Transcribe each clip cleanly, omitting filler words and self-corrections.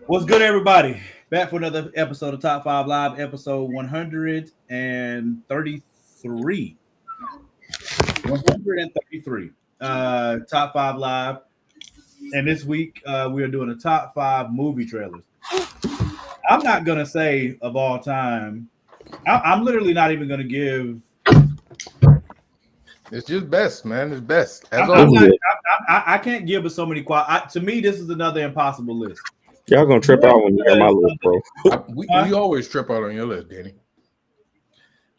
What's good, everybody? Back for another episode of Top 5 Live, episode 133. 133. Top 5 Live. And this week, we are doing a top 5 movie trailers. I'm not going to say of all time. I'm literally not even going to give. It's just best, man. It's best as I'm not. always. I can't give it so many. To me, this is another impossible list. Y'all gonna trip One out when you hear my because list, bro. We always trip out on your list, Danny.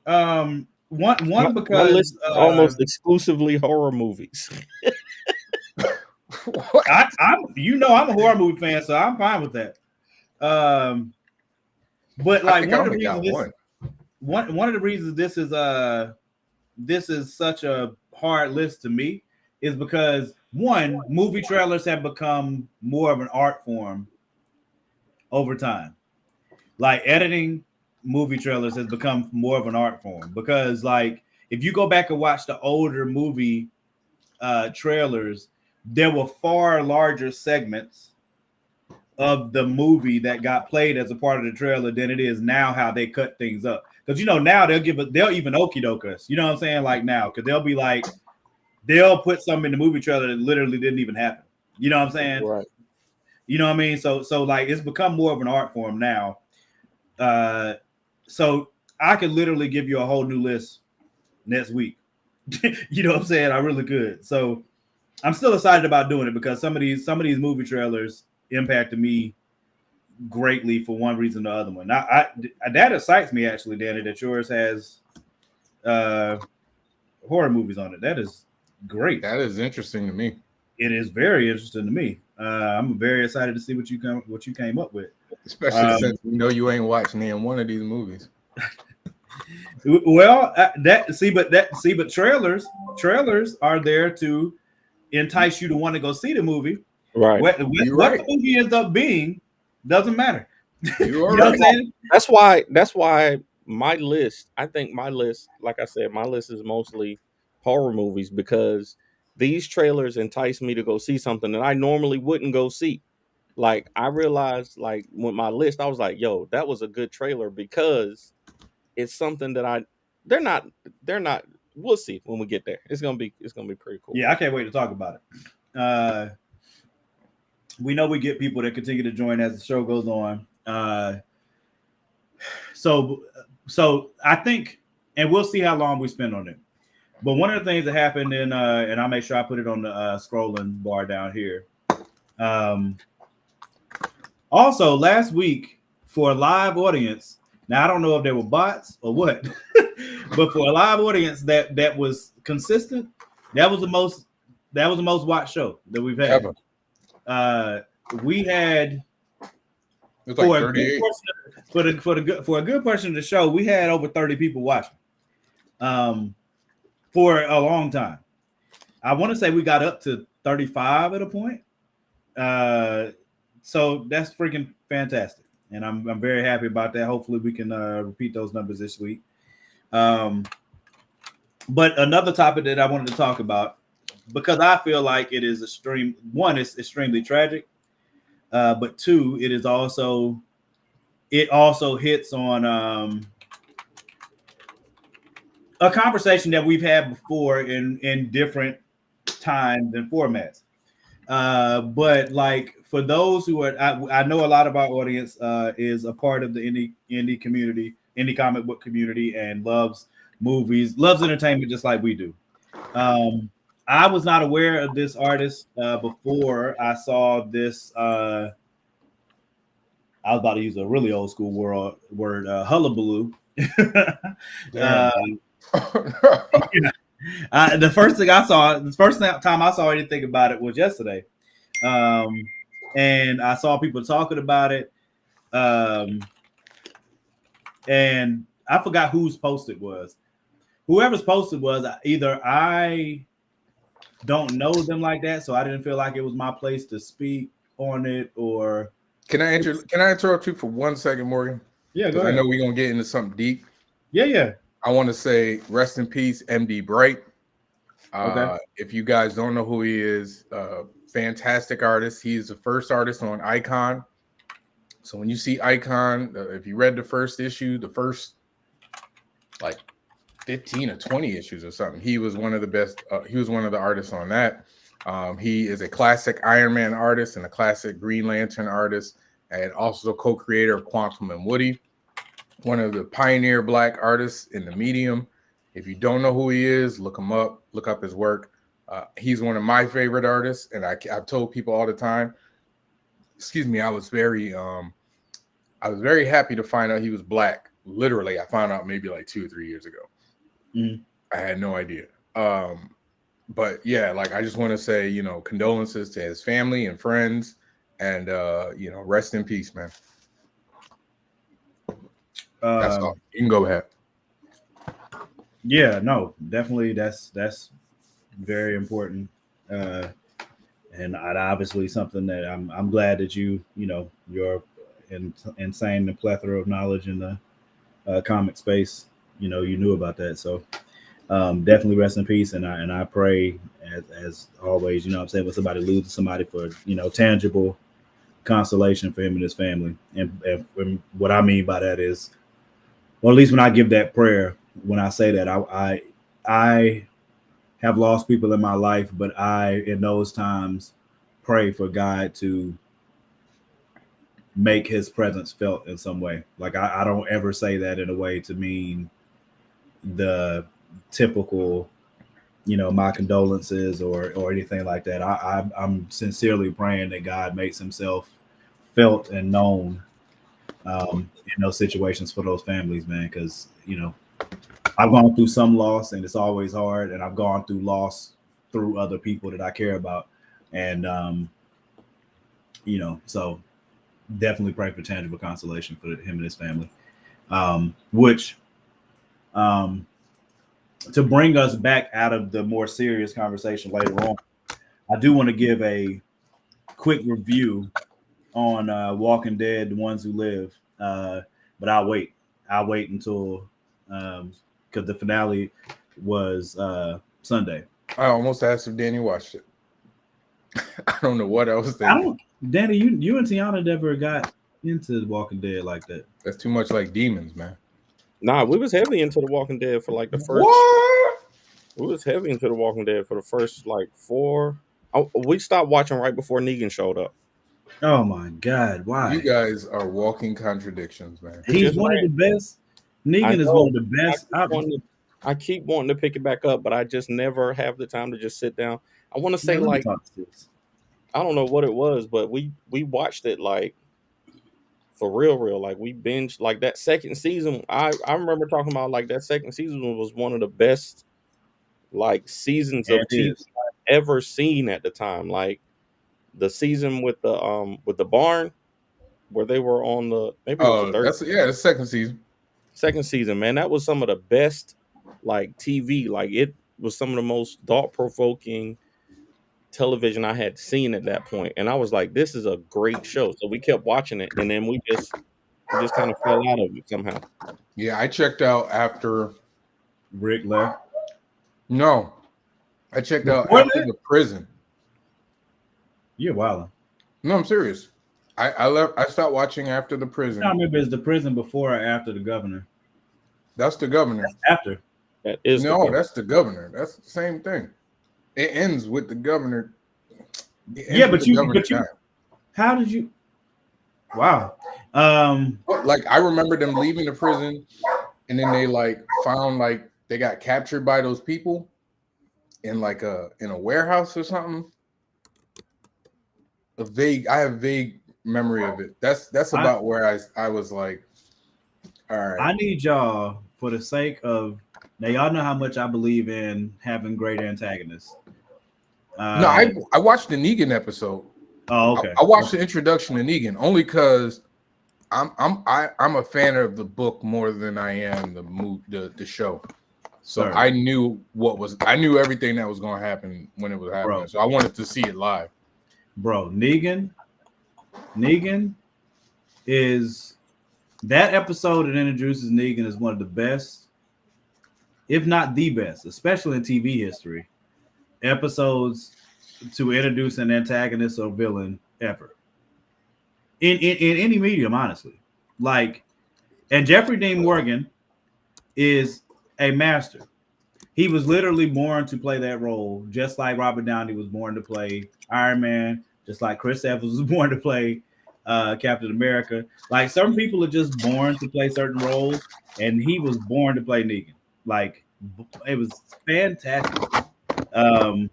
one My list because is almost exclusively horror movies. I'm a horror movie fan, so I'm fine with that. But I like think one I of the only got reasons one of the reasons this is such a hard list to me is because one, movie trailers have become more of an art form over time. Like editing movie trailers has become more of an art form because like if you go back and watch the older movie trailers, there were far larger segments of the movie that got played as a part of the trailer than it is now how they cut things up. Because now they'll even okie doke us. You know what I'm saying? Like now, because they'll be like they'll put something in the movie trailer that literally didn't even happen. You know what I'm saying? Right. You know what I mean? So like it's become more of an art form now. So I could literally give you a whole new list next week. You know what I'm saying? I really could. So I'm still excited about doing it because some of these movie trailers impacted me greatly for one reason or the other one. That excites me actually, Danny, that yours has horror movies on it. That is great. That is interesting to me, It is very interesting to me. I'm very excited to see what you came up with. especially since we know you ain't watching any one of these movies. Well, but trailers are there to entice you to want to go see the movie. Right. What Right. the movie ends up being doesn't matter. You You are know what right. I'm saying? That's why my list, I think my list, like I said, my list is mostly horror movies because these trailers entice me to go see something that I normally wouldn't go see. Like I realized like with my list, I was like, yo, that was a good trailer because it's something that they're not we'll see when we get there. It's gonna be pretty cool. Yeah, I can't wait to talk about it. We know we get people that continue to join as the show goes on. So I think, and we'll see how long we spend on it. But one of the things that happened and I'll make sure I put it on the scrolling bar down here. Um, Also, last week for a live audience, now I don't know if they were bots or what, but for a live audience that was consistent, that was the most watched show that we've had. Ever. We had It's like for a good 38. portion for a good portion of the show, we had over 30 people watching. For a long time. I want to say we got up to 35 at a point. So that's freaking fantastic, and I'm very happy about that. Hopefully, we can repeat those numbers this week. But another topic that I wanted to talk about because I feel like it is it's extremely tragic, but two, it also hits on a conversation that we've had before in different times and formats. But like for those who are, I know a lot of our audience is a part of the indie community, indie comic book community, and loves movies, loves entertainment just like we do. I was not aware of this artist before I saw this. I was about to use a really old school word, hullabaloo. uh, the first time I saw anything about it was yesterday. And I saw people talking about it. And I forgot whose post it was. Whoever's posted was either I don't know them like that, so I didn't feel like it was my place to speak on it, or Can I interrupt you for 1 second, Morgan? Yeah, go Because I ahead. know we're gonna get into something deep. Yeah. I want to say rest in peace, MD Bright. Okay. If you guys don't know who he is, fantastic artist. He's the first artist on Icon. So when you see Icon, if you read the first issue, the first like 15 or 20 issues or something, he was one of the best. He was one of the artists on that. He is a classic Iron Man artist and a classic Green Lantern artist, and also co-creator of Quantum and Woody, one of the pioneer Black artists in the medium. If you don't know who he is, look him up. Look up his work. He's one of my favorite artists, and I've told people all the time. Excuse me, I was very happy to find out he was Black. Literally, I found out maybe like 2 or 3 years ago. Mm-hmm. I had no idea. But yeah, like I just want to say, you know, condolences to his family and friends, and you know, rest in peace, man. That's all. You can go ahead. Yeah, no, definitely. That's very important, and obviously something that I'm glad that you're insane the plethora of knowledge in the comic space. You know, you knew about that, so definitely rest in peace. And I pray as always. You know, what I'm saying, when somebody loses somebody, for tangible consolation for him and his family. And what I mean by that is, well, at least when I give that prayer, when I say that, I have lost people in my life, but I, in those times, pray for God to make his presence felt in some way. Like I don't ever say that in a way to mean the typical, my condolences or anything like that. I'm sincerely praying that God makes himself felt and known in those situations for those families, man, because I've gone through some loss, and it's always hard, and I've gone through loss through other people that I care about, and so definitely pray for tangible consolation for him and his family. Which to bring us back out of the more serious conversation later on, I do want to give a quick review on Walking Dead, The Ones Who Live, but I'll wait until because the finale was Sunday. I almost asked if Danny watched it. I don't know what I was thinking. Danny, you and Tiana never got into The Walking Dead like that. That's too much like Demons, man. Nah, we was heavy into The Walking Dead for like the first. What? We was heavy into The Walking Dead for the first like 4. We stopped watching right before Negan showed up. Oh my God! Why? You guys are walking contradictions, man. He's one of the best. Negan is one of the best. I keep wanting to pick it back up, but I just never have the time to just sit down. I want to say I don't know what it was, but we watched it like for real. Like we binged like that second season. I remember talking about like that second season was one of the best like seasons of TV I've ever seen at the time. Like the season with the barn where they were on the maybe it was the third. That's the second season. Second season, man, that was some of the best like TV. Like it was some of the most thought-provoking television I had seen at that point, and I was like, "This is a great show." So we kept watching it, and then we just kind of fell out of it somehow. Yeah, I checked out after Rick left. No, I checked out after the prison. You're wilding. No, I'm serious. I left. I stopped watching after the prison. I remember, is the prison before or after the governor? That's the governor. That's after. That is that's the governor. That's the same thing. It ends with the governor. But you. How did you? Wow. Like I remember them leaving the prison, and then they like found like they got captured by those people in like in a warehouse or something. I have vague memory of it. That's about where I was like, all right. I need y'all, for the sake of, now y'all know how much I believe in having great antagonists. No, I watched the Negan episode. Oh, okay. I watched the introduction to Negan only because I'm a fan of the book more than I am the show. So I knew everything that was going to happen when it was happening. Bro. So I wanted to see it live. Bro, Negan is that episode that introduces Negan is one of the best, if not the best, especially in TV history, episodes to introduce an antagonist or villain ever. in any medium, honestly. Like, and Jeffrey Dean Morgan is a master. He was literally born to play that role, just like Robert Downey was born to play Iron Man, just like Chris Evans was born to play Captain America. Like, some people are just born to play certain roles, and he was born to play Negan. Like, it was fantastic. Um,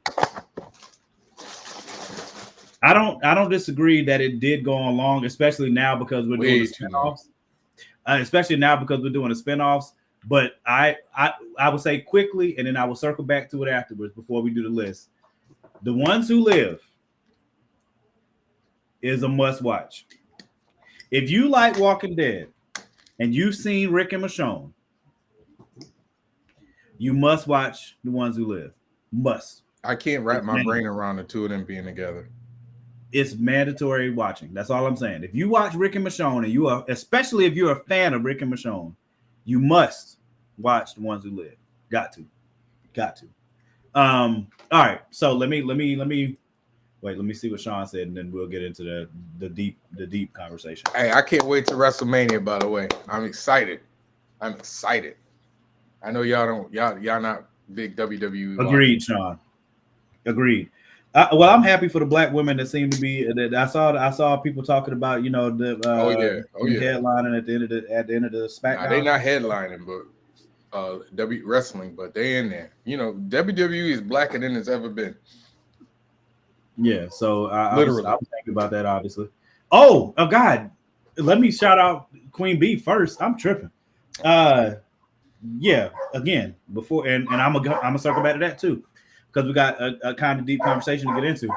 I don't disagree that it did go on long, especially now because we're doing the spinoffs. Especially now because we're doing the spinoffs. But I would say quickly, and then I will circle back to it afterwards before we do the list. The Ones Who Live is a must watch. If you like Walking Dead and you've seen Rick and Michonne, you must watch The Ones Who Live. Must. I can't wrap my brain around the two of them being together. It's mandatory watching. That's all I'm saying. If you watch Rick and Michonne, and you are, especially if you're a fan of Rick and Michonne, you must watch The Ones Who Live. Got to. All right. So let me see what Sean said, and then we'll get into the deep conversation. Hey, I can't wait to WrestleMania, by the way. I'm excited. I know y'all not big WWE. Agreed, Sean. Agreed. Well, I'm happy for the black women that seem to be. That I saw people talking about, the headlining at the end of the SmackDown. Nah, they not headlining, but wrestling, but they in there. WWE is blacker than it's ever been. Yeah, so I was thinking about that, obviously. Oh God, let me shout out Queen Bee first. I'm tripping. Yeah, again, before and I'm gonna circle back to that too, because we got a kind of deep conversation to get into.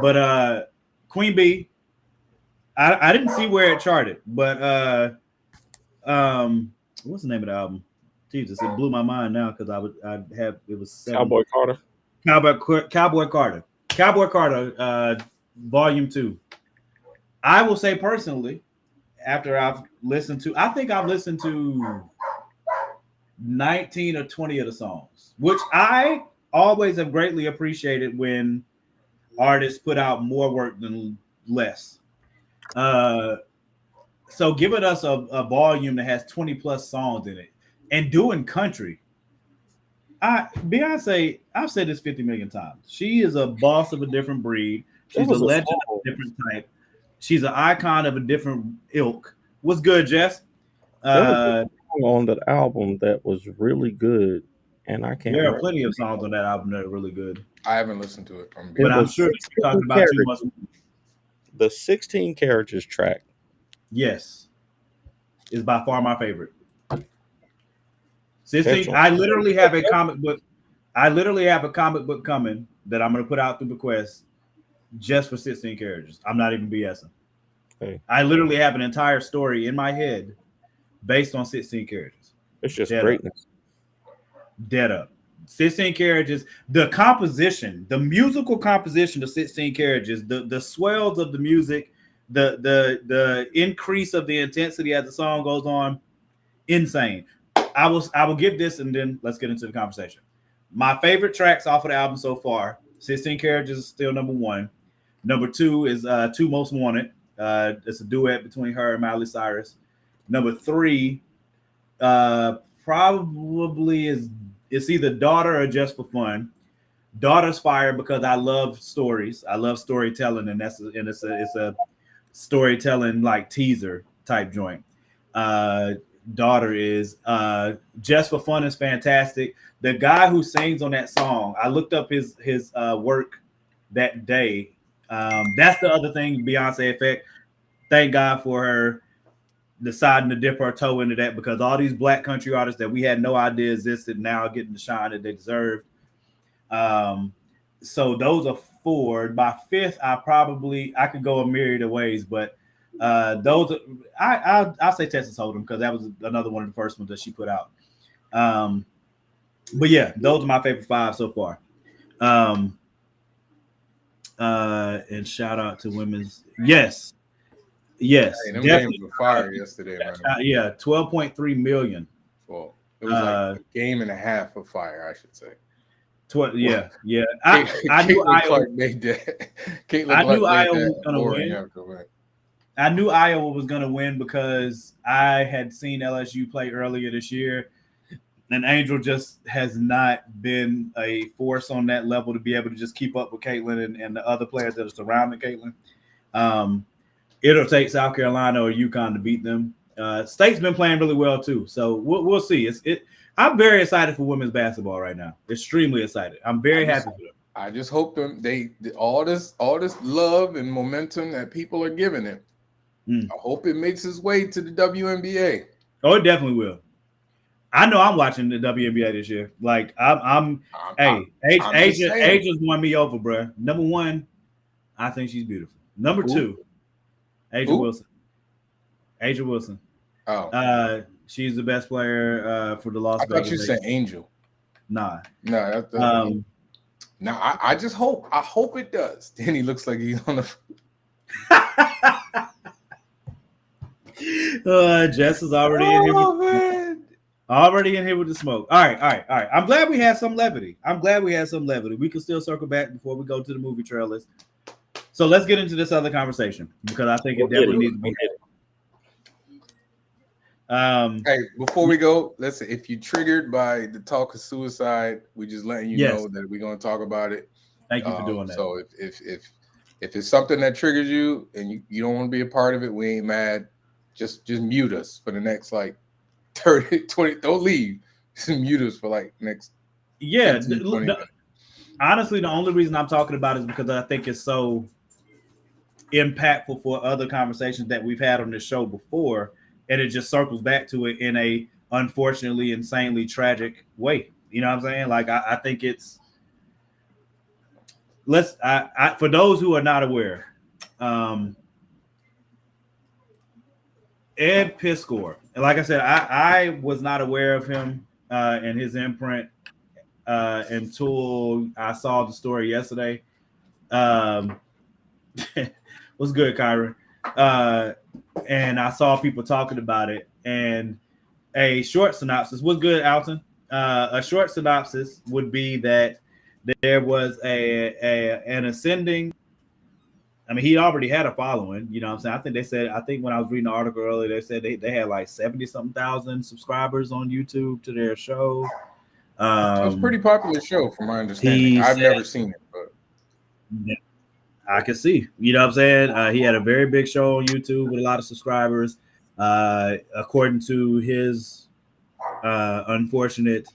But Queen Bee, I didn't see where it charted, but what's the name of the album? Jesus, it blew my mind now because it was 7. Cowboy Carter. Cowboy Carter, Volume 2. I will say personally, after I've listened to 19 or 20 of the songs, which I always have greatly appreciated when artists put out more work than less. So giving us a volume that has 20 plus songs in it and doing country. Beyonce, I've said this 50 million times. She is a boss of a different breed. She's a legend of a different type. She's an icon of a different ilk. What's good, Jess? On that album that was really good, and I can't. There are plenty of songs on that album that are really good. I haven't listened to it, but I'm sure you're talking about too much. The 16 Carriages track, yes, is by far my favorite. 16. I literally have a comic book. Coming that I'm going to put out through Bequest just for 16 Carriages. I'm not even BSing. Hey. I literally have an entire story in my head based on 16 Carriages. It's just greatness. Dead up. 16 Carriages, the composition, the musical composition of 16 Carriages, the swells of the music, the increase of the intensity as the song goes on, insane. I will give this, and then let's get into the conversation. My favorite tracks off of the album so far: 16 Carriages is still number 1. Number 2 is Two Most Wanted. It's a duet between her and Miley Cyrus. Number 3 probably it's either Daughter or Just for Fun. Daughter's fire because I love stories. I love storytelling, and it's a storytelling like teaser type joint. Daughter is Just for Fun is fantastic. The guy who sings on that song, I looked up his work that day. That's the other thing, Beyonce effect. Thank God for her deciding to dip her toe into that, because all these black country artists that we had no idea existed now are getting the shine that they deserved. So those are 4. By 5th, I could go a myriad of ways, but those I'll say Texas Hold'em because that was another one of the first ones that she put out. But yeah, those are my favorite 5 so far. And shout out to women's. Yes, hey, them games were fire yesterday, man. Yeah, 12.3 million. Well, it was like a game and a half of fire, I should say. Yeah. I knew Io made that. I knew Io was gonna win. I knew Iowa was going to win because I had seen LSU play earlier this year, and Angel just has not been a force on that level to be able to just keep up with Caitlin and the other players that are surrounding Caitlin. It'll take South Carolina or UConn to beat them. State's been playing really well too, so we'll see. I'm very excited for women's basketball right now. Extremely excited. I'm very happy for them. I just hope they all this love and momentum that people are giving it. I hope it makes its way to the WNBA. Oh, it definitely will. I know I'm watching the WNBA this year. Like Asia's won me over, bro. Number one, I think she's beautiful. Number two, Asia Wilson. Asia Wilson. Oh, she's the best player for the Las Vegas. I thought you said Angel. Nah. No, now I just hope. I hope it does. Then he looks like he's on the. Jess is already in here. Already in here with the smoke. All right. I'm glad we had some levity. We can still circle back before we go to the movie trailers. So let's get into this other conversation because I think it definitely needs to be. Hey, before we go, listen, if you're triggered by the talk of suicide, we're just letting you know that we're going to talk about it. Thank you for doing that. So if it's something that triggers you and you don't want to be a part of it, we ain't mad. Just mute us for the next like 30, 20. Don't leave. Just mute us for like next. Yeah. 15, honestly, the only reason I'm talking about it is because I think it's so impactful for other conversations that we've had on this show before. And it just circles back to it in a unfortunately, insanely tragic way. You know what I'm saying? Like I think it's for those who are not aware, Ed Piskor. And like I said, I was not aware of him and his imprint until I saw the story yesterday. What's good, Kyron? And I saw people talking about it. And a short synopsis. What's good, Alton? A short synopsis would be that there was an ascending. I mean, he already had a following. You know what I'm saying? I think when I was reading the article earlier, they said they had like 70-something thousand subscribers on YouTube to their show. It's a pretty popular show, from my understanding. I've never seen it, but yeah, I can see. You know what I'm saying? He had a very big show on YouTube with a lot of subscribers. According to his unfortunate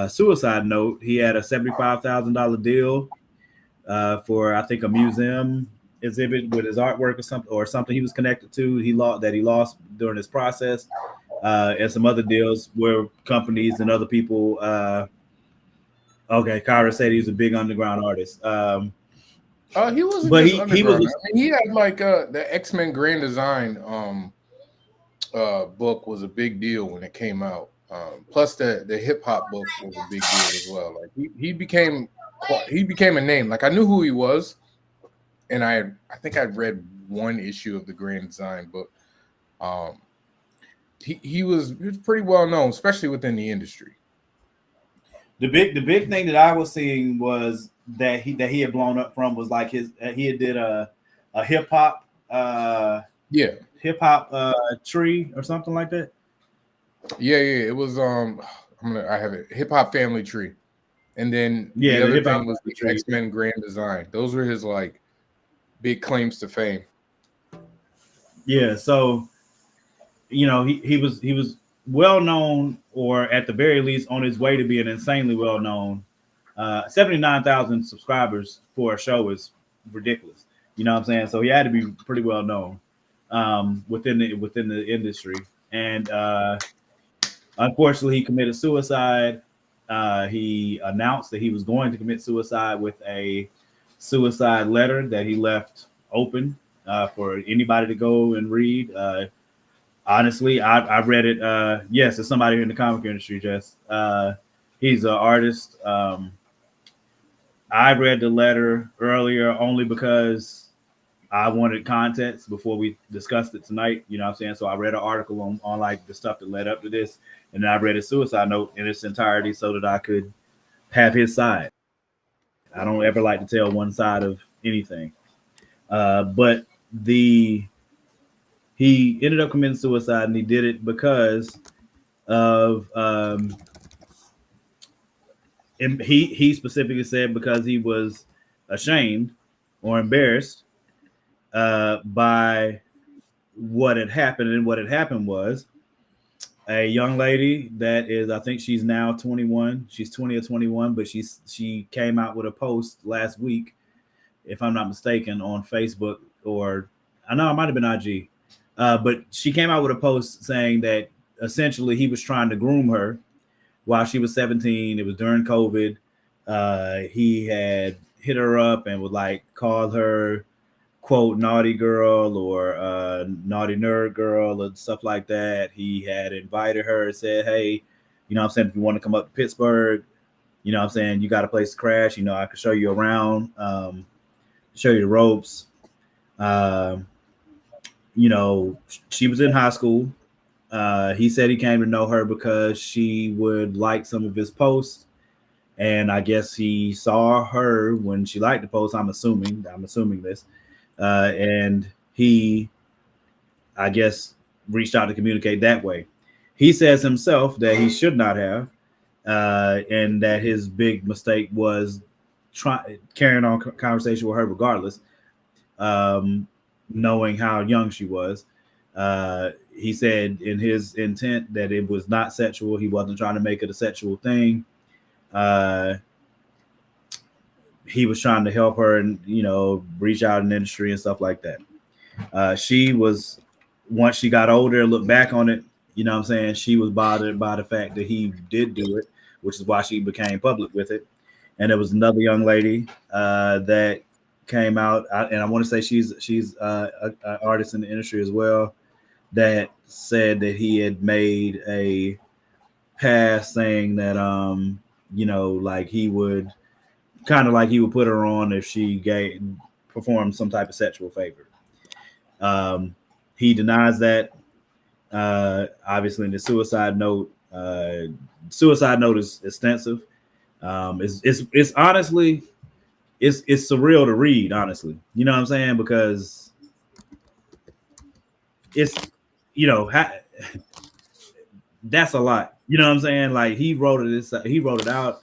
suicide note, he had a $75,000 deal for I think a museum exhibit with his artwork or something he was connected to. He lost during this process, and some other deals where companies and other people. Okay, Kyra said he was a big underground artist. He was, but he was. I mean, he had like the X-Men Grand Design book was a big deal when it came out. Plus the hip hop book was a big deal as well. Like he became a name. Like I knew who he was, and I think I'd read one issue of the Grand Design book. He was pretty well known, especially within the industry. The big thing that I was seeing was that he had blown up from was like he had did a hip hop hip hop tree or something like that. Yeah, it was I have it, Hip Hop Family Tree. And then the other thing was the X-Men Grand Design. Those were his like big claims to fame. Yeah, so you know, he was well known, or at the very least on his way to being insanely well known. 79,000 subscribers for a show is ridiculous. You know what I'm saying? So he had to be pretty well known within the industry. And unfortunately, he committed suicide. He announced that he was going to commit suicide with a suicide letter that he left open for anybody to go and read. Honestly, I've read it. Yes, it's somebody in the comic industry, Jess. He's an artist. I read the letter earlier only because I wanted context before we discussed it tonight. You know what I'm saying? So I read an article on like the stuff that led up to this. And then I read a suicide note in its entirety so that I could have his side. I don't ever like to tell one side of anything. But the he ended up committing suicide, and he did it because of and he specifically said because he was ashamed or embarrassed by what had happened. And what had happened was a young lady that is, I think she's now 21. She's 20 or 21, but she came out with a post last week, if I'm not mistaken, on Facebook, or I know it might have been IG. But she came out with a post saying that essentially he was trying to groom her while she was 17. It was during COVID. He had hit her up and would like call her quote naughty girl or naughty nerd girl and stuff like that. He had invited her and said, hey, you know what I'm saying, if you want to come up to Pittsburgh, you know what I'm saying, you got a place to crash, you know, I can show you around, show you the ropes. Um, you know, she was in high school. He said he came to know her because she would like some of his posts. And I guess he saw her when she liked the post. I'm assuming this. And he, I guess, reached out to communicate that way. He says himself that he should not have, and that his big mistake was carrying on conversation with her regardless, knowing how young she was. He said in his intent that it was not sexual. He wasn't trying to make it a sexual thing. He was trying to help her and, you know, reach out in the industry and stuff like that. She was, once she got older, looked back on it, you know what I'm saying, she was bothered by the fact that he did do it, which is why she became public with it. And there was another young lady that came out, and I want to say she's an artist in the industry as well, that said that he had made a pass saying that you know, like he would kind of like he would put her on if she performed some type of sexual favor. He denies that. Obviously, in the suicide note is extensive. It's honestly it's surreal to read. Honestly, you know what I'm saying, because it's, you know, that's a lot. You know what I'm saying? Like he wrote it out.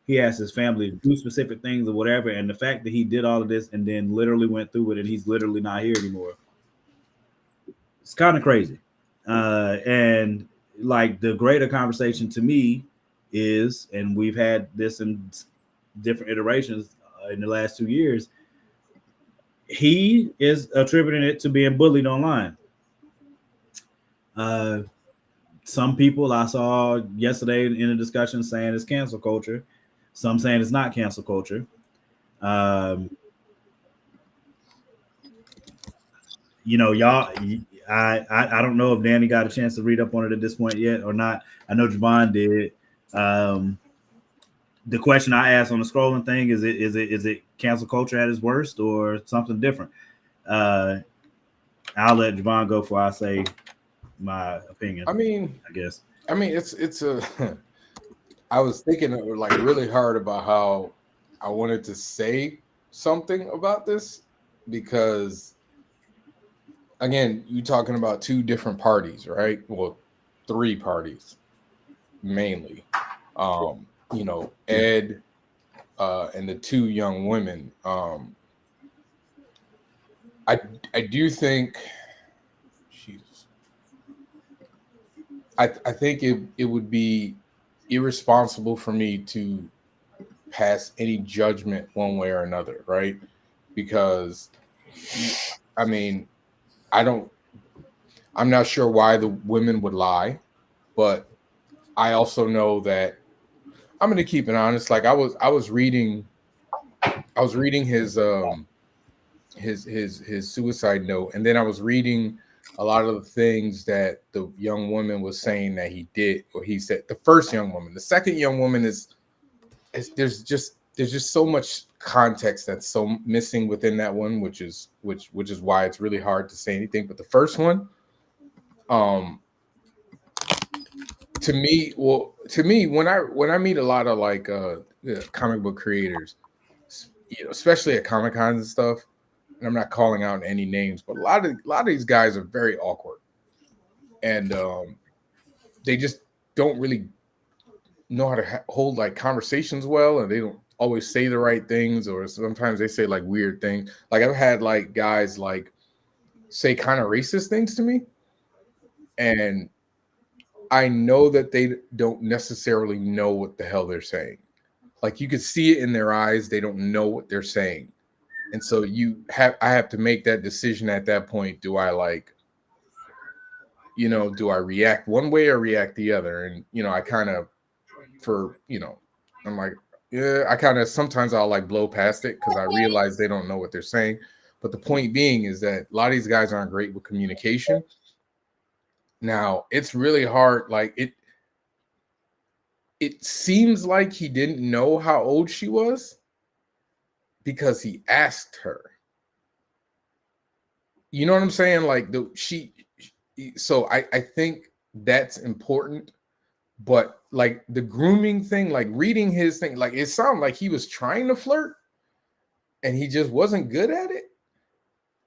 He asked his family to do specific things or whatever, and the fact that he did all of this and then literally went through it and he's literally not here anymore, it's kind of crazy. And like the greater conversation to me is, and we've had this in different iterations in the last 2 years, he is attributing it to being bullied online. Some people I saw yesterday in a discussion saying it's cancel culture. Some saying it's not cancel culture. You know, y'all, I don't know if Danny got a chance to read up on it at this point yet or not. I know Javon did. The question I asked on the scrolling thing is it cancel culture at its worst or something different? I'll let Javon go before I say my opinion. I guess. It's a. I was thinking like really hard about how I wanted to say something about this, because again, you're talking about two different parties, right? Well, three parties mainly. You know, Ed and the two young women. I do think, Jesus, I think it would be irresponsible for me to pass any judgment one way or another, right? Because I mean, I'm not sure why the women would lie, but I also know that I'm going to keep it honest. Like I was reading his suicide note, and then I was reading a lot of the things that the young woman was saying that he did, or he said. The first young woman, the second young woman is there's just so much context that's so missing within that one, which is why it's really hard to say anything. But the first one, to me, when I meet a lot of like comic book creators, you know, especially at Comic Cons and stuff, and I'm not calling out any names, but a lot of these guys are very awkward, and they just don't really know how to hold like conversations well, and they don't always say the right things, or sometimes they say like weird things. Like I've had like guys like say kind of racist things to me, and I know that they don't necessarily know what the hell they're saying. Like you could see it in their eyes, they don't know what they're saying. And so I have to make that decision at that point. Do I like, do I react one way or react the other? And I kind of I'm like, yeah, I kind of sometimes I'll like blow past it because I realize they don't know what they're saying. But the point being is that a lot of these guys aren't great with communication. Now it's really hard. Like it seems like he didn't know how old she was because he asked her. You know what I'm saying? Like so I think that's important. But like the grooming thing, like reading his thing, like it sounded like he was trying to flirt and he just wasn't good at it.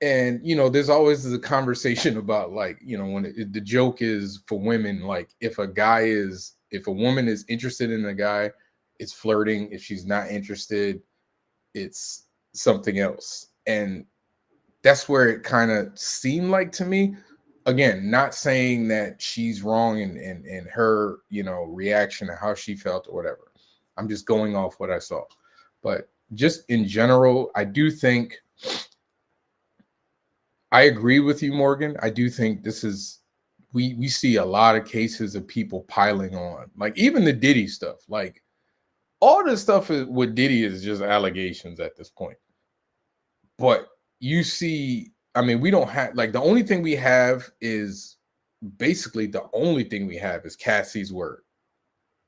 And there's always a conversation about like, when the joke is for women, like if a woman is interested in a guy, it's flirting. If she's not interested, it's something else. And that's where it kind of seemed like to me. Again, not saying that she's wrong in her, reaction and how she felt or whatever. I'm just going off what I saw. But just in general, I do think I agree with you, Morgan. I do think this is we see a lot of cases of people piling on. Like even the Diddy stuff. Like all this stuff with Diddy is just allegations at this point. But you see, I mean, we don't have like the only thing we have is basically the only thing we have is Cassie's word.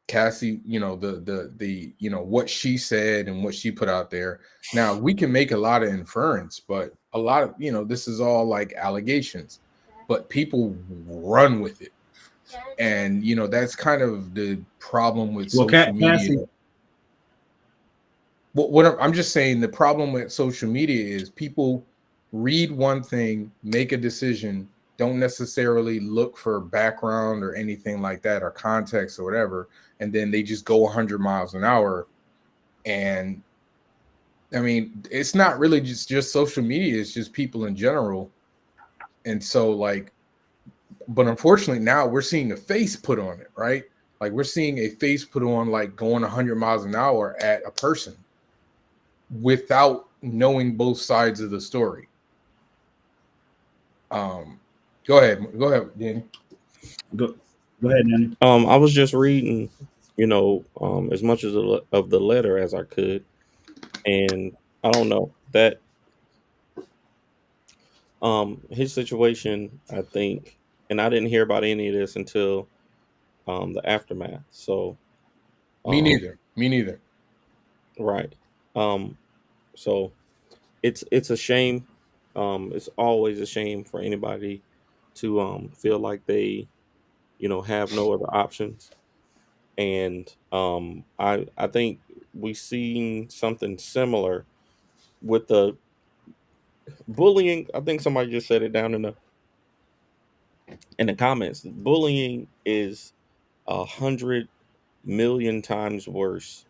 Cassie, the what she said and what she put out there. Now we can make a lot of inference, but a lot of this is all like allegations, but people run with it, and that's kind of the problem with social media. What I'm just saying, the problem with social media is people read one thing, make a decision, don't necessarily look for background or anything like that or context or whatever, and then they just go 100 miles an hour. And I mean, it's not really just social media, it's just people in general. And so like, but unfortunately now we're seeing a face put on it, right? Like we're seeing a face put on like going 100 miles an hour at a person without knowing both sides of the story. Go ahead, Danny. Go ahead, Danny. I was just reading, as much as of the letter as I could, and I don't know that his situation, I think, and I didn't hear about any of this until the aftermath. So Me neither. Right. So it's a shame. It's always a shame for anybody to feel like they, have no other options. And I think we seen something similar with the bullying. I think somebody just said it down in the comments. Bullying is 100 million times worse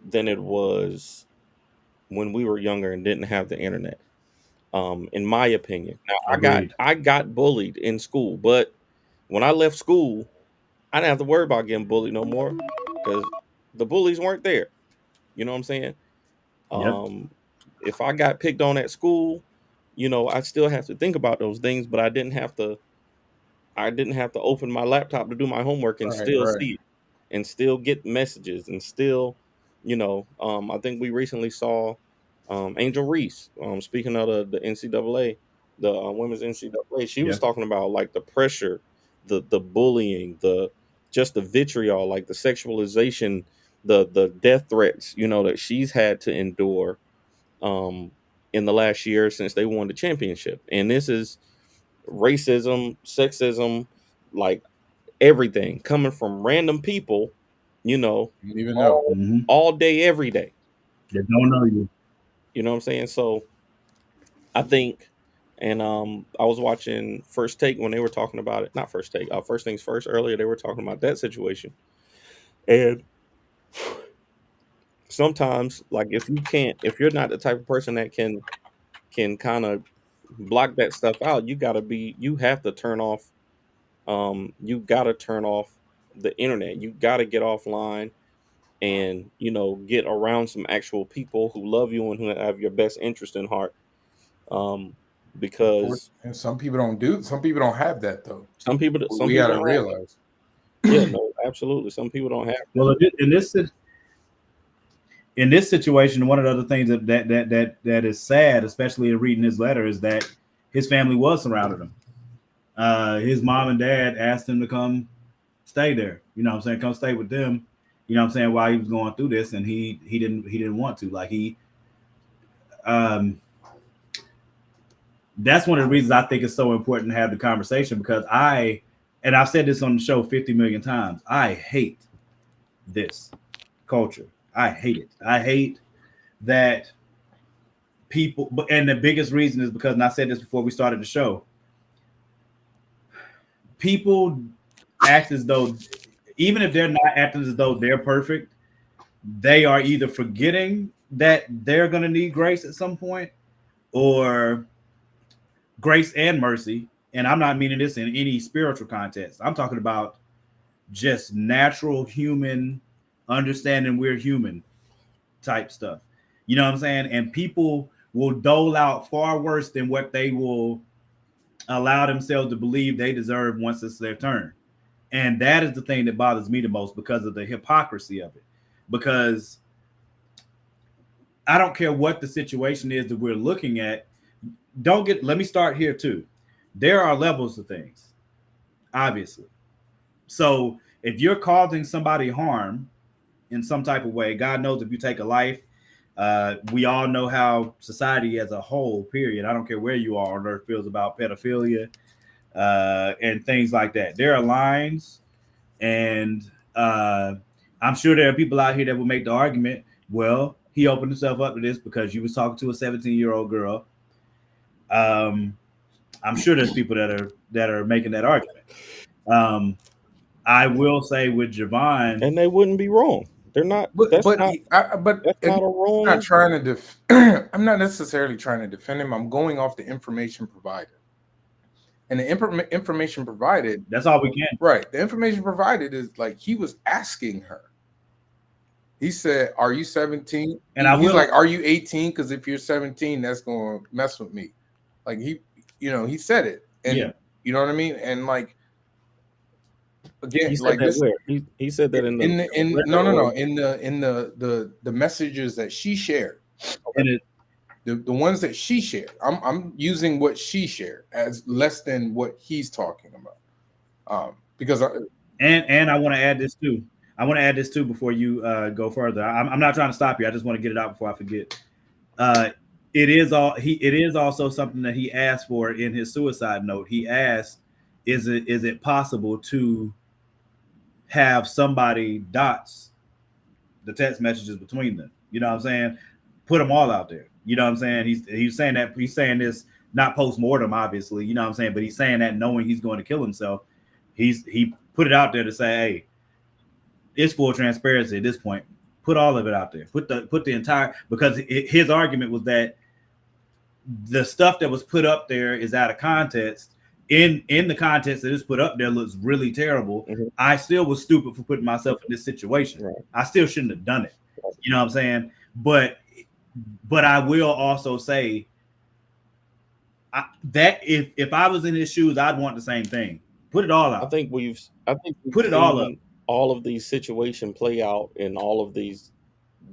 than it was when we were younger and didn't have the internet. In my opinion. Now I got bullied in school, but when I left school, I didn't have to worry about getting bullied no more because the bullies weren't there. You know what I'm saying? Yep. If I got picked on at school, I still have to think about those things, but I didn't have to open my laptop to do my homework and still see it and still get messages and still, I think we recently saw Angel Reese, speaking of the NCAA, the women's NCAA, she was talking about like the pressure, the bullying, just the vitriol, like the sexualization, the death threats, that she's had to endure in the last year since they won the championship. And this is racism, sexism, like everything coming from random people, Even know. all day, every day. They don't know you. You know what I'm saying? So I think, and I was watching First Take when they were talking about it. Not First Take. First Things First. Earlier, they were talking about that situation, and sometimes, like if you're not the type of person that can kind of block that stuff out, you have to turn off. You got to turn off the internet. You got to get offline and get around some actual people who love you and who have your best interest in heart. Um, Of course, because and some people don't do. Some people don't have that though. some We people got to don't have that. realize. Yeah, no, absolutely. Some people don't have that. Well, in this situation, one of the other things that is sad, especially in reading his letter, is that his family was surrounded him. His mom and dad asked him to come stay there. You know what I'm saying? Come stay with them. You know what I'm saying? While he was going through this, and he didn't want to. Like um, that's one of the reasons I think it's so important to have the conversation, because and I've said this on the show 50 million times, I hate this culture. I hate it. I hate that people, and the biggest reason is because, and I said this before we started the show, people act as though, even if they're not acting as though they're perfect, they are either forgetting that they're going to need grace at some point, or grace and mercy. And I'm not meaning this in any spiritual context. I'm talking about just natural human understanding we're human type stuff. You know what I'm saying? And people will dole out far worse than what they will allow themselves to believe they deserve once it's their turn. And that is the thing that bothers me the most, because of the hypocrisy of it. Because I don't care what the situation is that we're looking at. Let me start here too. There are levels of things, obviously. So if you're causing somebody harm in some type of way, God knows if you take a life, we all know how society as a whole, period, I don't care where you are on earth, feels about pedophilia and things like that. There are lines, and I'm sure there are people out here that will make the argument, well, he opened himself up to this because you was talking to a 17-year-old girl. I'm sure there's people that are making that argument. I will say with Javon, And they wouldn't be wrong. They're not. But That's but not. but That's not a I'm not wrong. trying to I'm not necessarily trying to defend him. I'm going off the information provided, and the information provided. that's all we can. Right. The information provided is like he was asking her. He said, "Are you 17?" And He's like, "Are you 18? Because if you're 17, that's going to mess with me." Like he said it, and yeah. you know what I mean. And like again, He said like that this. where he said that in the No, in the messages that she shared. And it, The ones that she shared, I'm using what she shared as less than what he's talking about, because and I want to add this too. I want to add this too before you go further. I'm not trying to stop you. I just want to get it out before I forget. It is also something that he asked for in his suicide note. He asked, is it possible to have somebody dots the text messages between them? You know what I'm saying? Put them all out there. You know what I'm saying? He's saying this not post-mortem, obviously, you know what I'm saying, but he's saying that knowing he's going to kill himself. He put it out there to say, hey, it's full transparency at this point. Put all of it out there. Put the entire, because his argument was that the stuff that was put up there is out of context. In the context that is put up there looks really terrible. Mm-hmm. I still was stupid for putting myself in this situation. Right. I still shouldn't have done it. You know what I'm saying? But I will also say that if I was in his shoes, I'd want the same thing. Put it all out. I think we've put it all up. All of these situations play out in all of these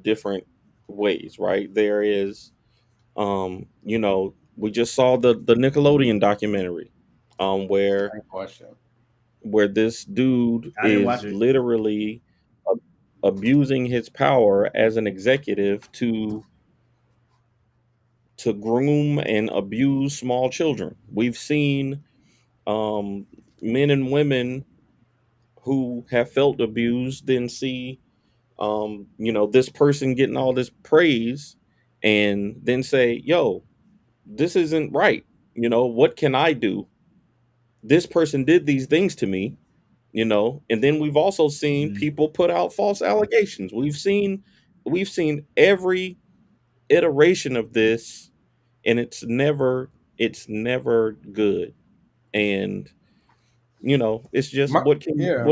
different ways, right? There is, we just saw the Nickelodeon documentary, where this dude is literally abusing his power as an executive to groom and abuse small children. We've seen men and women who have felt abused then see this person getting all this praise and then say, yo, this isn't right. What can I do? This person did these things to me, and then we've also seen Mm. people put out false allegations. We've seen every iteration of this, and it's never good. And it's just My, yeah,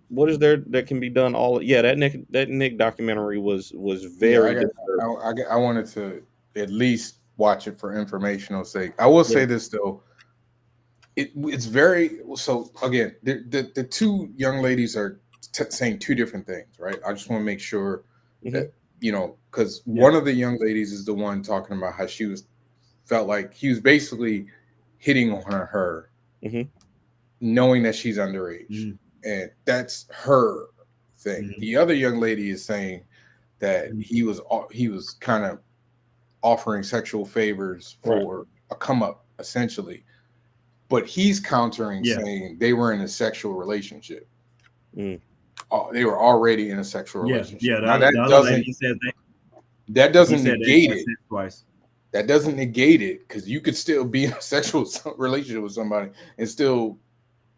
what is there that can be done? That Nick documentary was yeah. very disturbing. I wanted to at least watch it for informational sake. I will Yeah. say this though. It's very so again the two young ladies are saying two different things, right? I just want to make sure Hmm. that because Yeah. one of the young ladies is the one talking about how she felt like he was basically hitting on her Hmm. knowing that she's underage, Mm. and that's her thing. Mm. The other young lady is saying that Mm. he was kind of offering sexual favors Right. for a come up essentially, but he's countering Yeah. saying they were in a sexual relationship. Mm. They were already in a sexual Yeah. relationship. Yeah. Now The other lady, that he doesn't said they negate had it. sex twice. That doesn't negate it because you could still be in a sexual relationship with somebody and still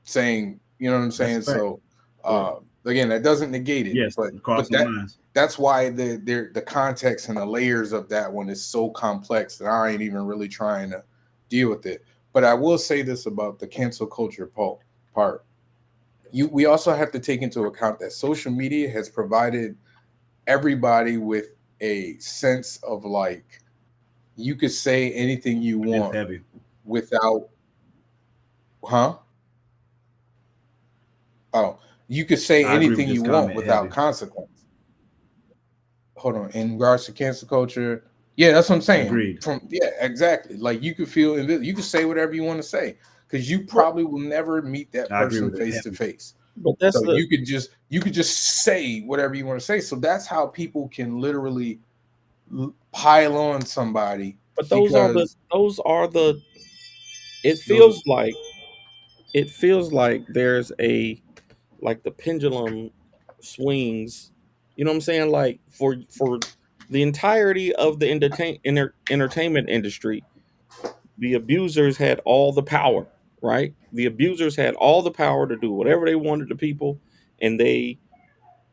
saying, you know what I'm That's a saying? fact. So Right. again, that doesn't negate it, Yes. but Crossing lines. that's why the context and the layers of that one is so complex that I ain't even really trying to deal with it. But I will say this about the cancel culture part. We also have to take into account that social media has provided everybody with a sense of like you could say anything you It's want heavy. without huh oh you could say I agree with anything this you want comment. without Heavy. consequence. Hold on, in regards to cancel culture, yeah, that's what I'm saying. Agreed. Yeah, exactly. Like you could you could say whatever you want to say because you But, probably will never meet that I agree person with it. face to Heavy. face. but that's So the you could just say whatever you want to say. So that's how people can literally pile on somebody but because those are the it Those. feels like there's like the pendulum swings. You know what I'm saying? Like for the entirety of the entertainment industry, the abusers had all the power, right? The abusers had all the power to do whatever they wanted to people, and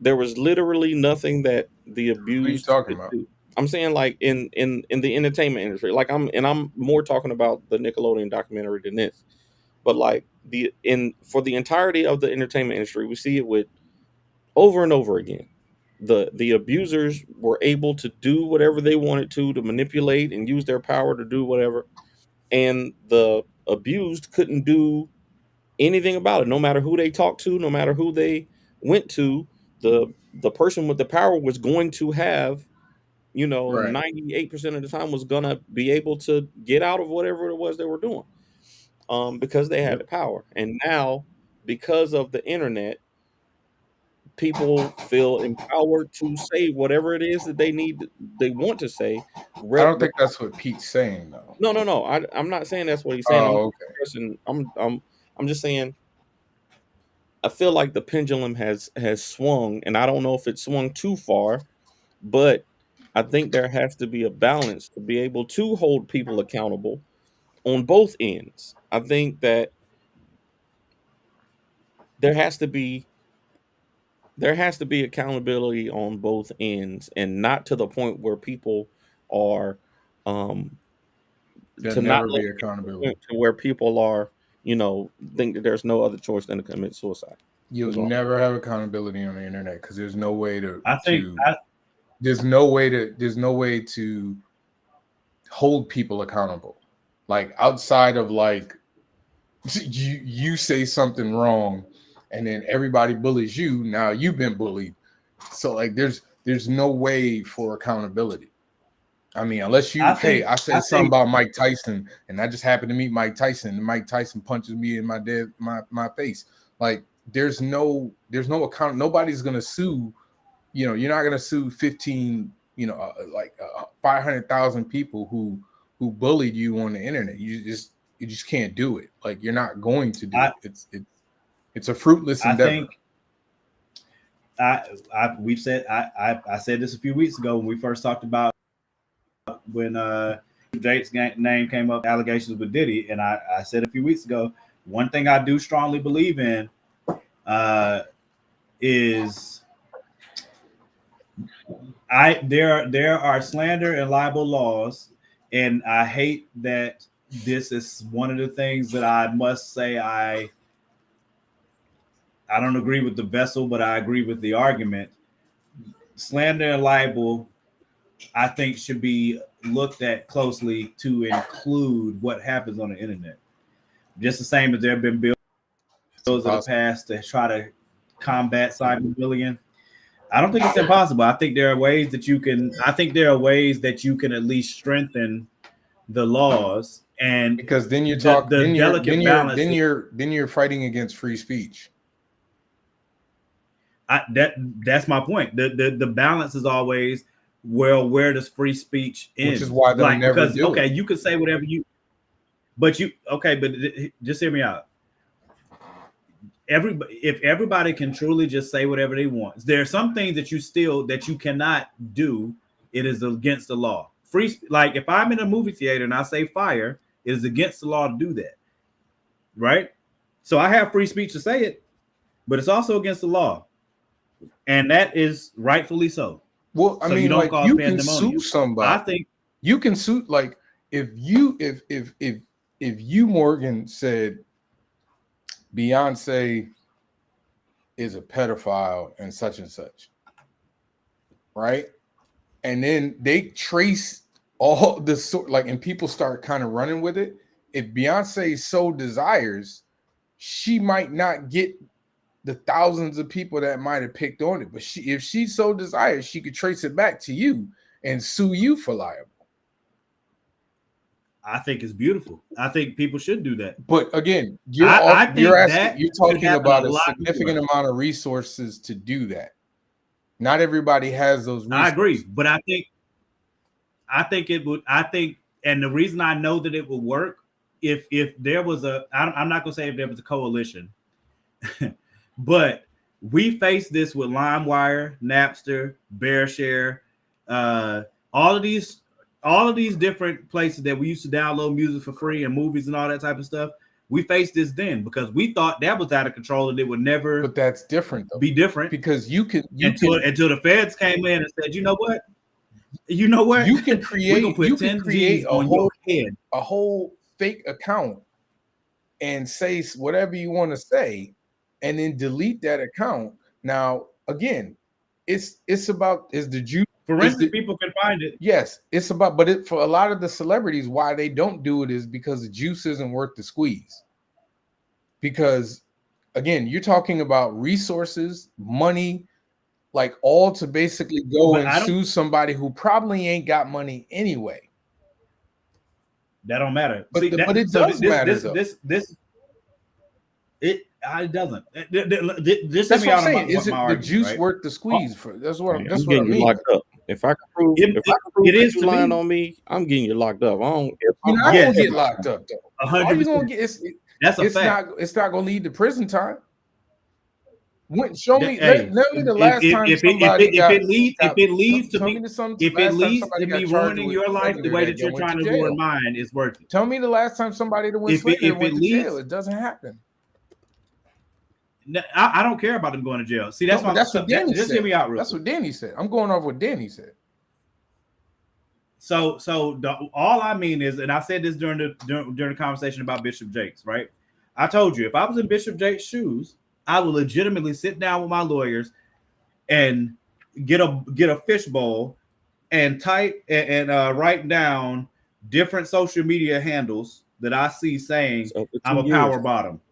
there was literally nothing that the what are you abused talking could about? do. I'm saying like in the entertainment industry, like I'm more talking about the Nickelodeon documentary than this. But like for the entirety of the entertainment industry, we see it with over and over again. The abusers were able to do whatever they wanted to manipulate and use their power to do whatever, and the abused couldn't do anything about it. No matter who they talked to, no matter who they went to, the person with the power was going to have, Right. 98% of the time was gonna be able to get out of whatever it was they were doing, because they had Yep. the power. And now, because of the internet, people feel empowered to say whatever it is that they want to say. I don't But think that's what Pete's saying though. no, no, no. I'm not saying that's what he's saying. I'm Oh, just okay. expressing. I'm just saying. I feel like the pendulum has swung, and I don't know if it swung too far, but I think there has to be a balance to be able to hold people accountable on both ends. I think that there has to be there has to be accountability on both ends, and not to the point where people are um There'll to not never let be it get to the point accountability. to where people are, think that there's no other choice than to commit suicide. You'll Is all. never have accountability on the internet because there's no way I think. there's no way to hold people accountable. Like outside of like you say something wrong and then everybody bullies you, now you've been bullied. So like there's no way for accountability. I mean, unless I hey, think. I I said something think. about Mike Tyson and I just happened to meet Mike Tyson and Mike Tyson punches me in my face. Like there's no account. Nobody's going to sue. You're not going to sue 15, 500,000 people who bullied you on the internet. You just can't do it. Like you're not going to do I. it. It's a fruitless I endeavor. think. I said this a few weeks ago when we first talked about when Jake's name came up, allegations with Diddy, and I said a few weeks ago, one thing I do strongly believe in is there are slander and libel laws, and I hate that this is one of the things that I must say I don't agree with the vessel, but I agree with the argument. Slander and libel, I think, should be looked at closely to include what happens on the internet. Just the same as there have been bills in the past to try to combat cyberbullying. I don't think it's impossible. I think there are ways that you can. I think there are ways that you can at least strengthen the laws, and because then you talk the then delicate balance. Then you're fighting against free speech. That's my point. The balance is always, well, where does free speech end? Which is why they'll never do okay, it. you can say whatever you, but just hear me out. If everybody can truly just say whatever they want, there are some things that you cannot do. It is against the law. Like if I'm in a movie theater and I say fire, it is against the law to do that, right? So I have free speech to say it, but it's also against the law, and that is rightfully so. Well, I mean, like you can sue somebody. I think you can sue, like if you Morgan said Beyonce is a pedophile and such, right? And then they trace all the sort, like, and people start kind of running with it. If Beyonce so desires, she might not get the thousands of people that might have picked on it, but if she so desires, she could trace it back to you and sue you for libel. I think it's beautiful. I think people should do that. But again, you're talking about a significant amount of resources to do that. Not everybody has those resources. I agree, but I think it would. And the reason I know that it would work if there was I'm not gonna say if there was a coalition, but we faced this with LimeWire, Napster, BearShare, all of these different places that we used to download music for free and movies and all that type of stuff. We faced this then because we thought that was out of control and it would never. But that's different, though. Be different because until the feds came in and said, you know what, you can create a whole fake account and say whatever you want to say, and then delete that account. Now, again, it's about the juice. For instance, people can find it. Yes, it's about, but for a lot of the celebrities, why they don't do it is because the juice isn't worth the squeeze. Because, again, you're talking about resources, money, like all to basically go and sue somebody who probably ain't got money anyway. That don't matter. But it does matter. It doesn't. That's what I'm saying. Is it the juice worth the squeeze? That's what I mean. Locked up. If I can prove it is lying on me, I'm getting you locked up. You're not gonna get locked up though. 100%. All you gonna get that's a fact. It's not gonna lead to prison time. Show me. Let me the last time if it leads to me ruining your life the way that you're trying to ruin mine, it's worth it. Tell me the last time somebody that went to jail. It doesn't happen. I don't care about them going to jail. See, that's what Danny said. Just hear me out, real. That's what Danny said. I'm going off what Danny said. So all I mean is, and I said this during the conversation about Bishop Jakes, right? I told you if I was in Bishop Jakes' shoes, I would legitimately sit down with my lawyers and get a fishbowl and type and write down different social media handles that I see saying I'm a power bottom.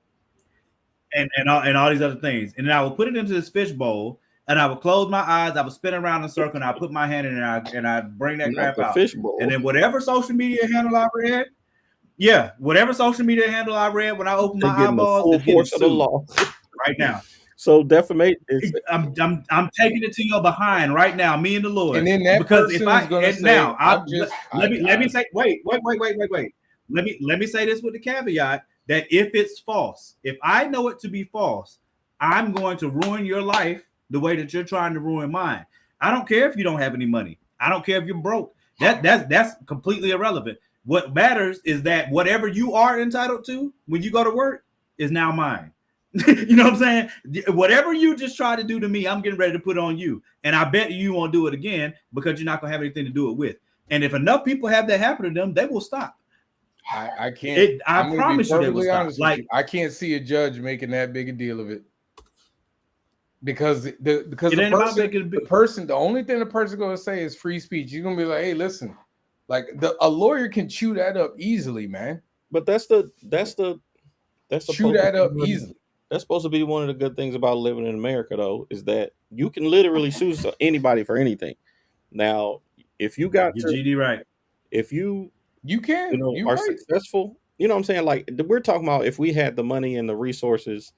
And all these other things. And then I would put it into this fishbowl and I would close my eyes. I would spin around in a circle and I put my hand in and I bring that crap out. Fishbowl. And then whatever social media handle I read, whatever social media handle I read when I open my eyeballs, it's getting sued right now. So defamate. I'm taking it to your behind right now, me and the Lord. And then that because if I and say, now let me say wait. Let me say this with the caveat that if it's false, if I know it to be false, I'm going to ruin your life the way that you're trying to ruin mine. I don't care if you don't have any money. I don't care if you're broke. That's completely irrelevant. What matters is that whatever you are entitled to when you go to work is now mine. You know what I'm saying? Whatever you just try to do to me, I'm getting ready to put on you. And I bet you won't do it again because you're not going to have anything to do it with. And if enough people have that happen to them, they will stop. I can't. I promise you, they will stop. Honest with you. I can't see a judge making that big a deal of it because the only thing the person going to say is free speech. You're going to be like, hey, listen, like a lawyer can chew that up easily, man. But that's chew that up easily. That's supposed to be one of the good things about living in America, though, is that you can literally sue anybody for anything. Now, if you got your GD right, if you can, are successful, you know what I'm saying? Like, we're talking about if we had the money and the resources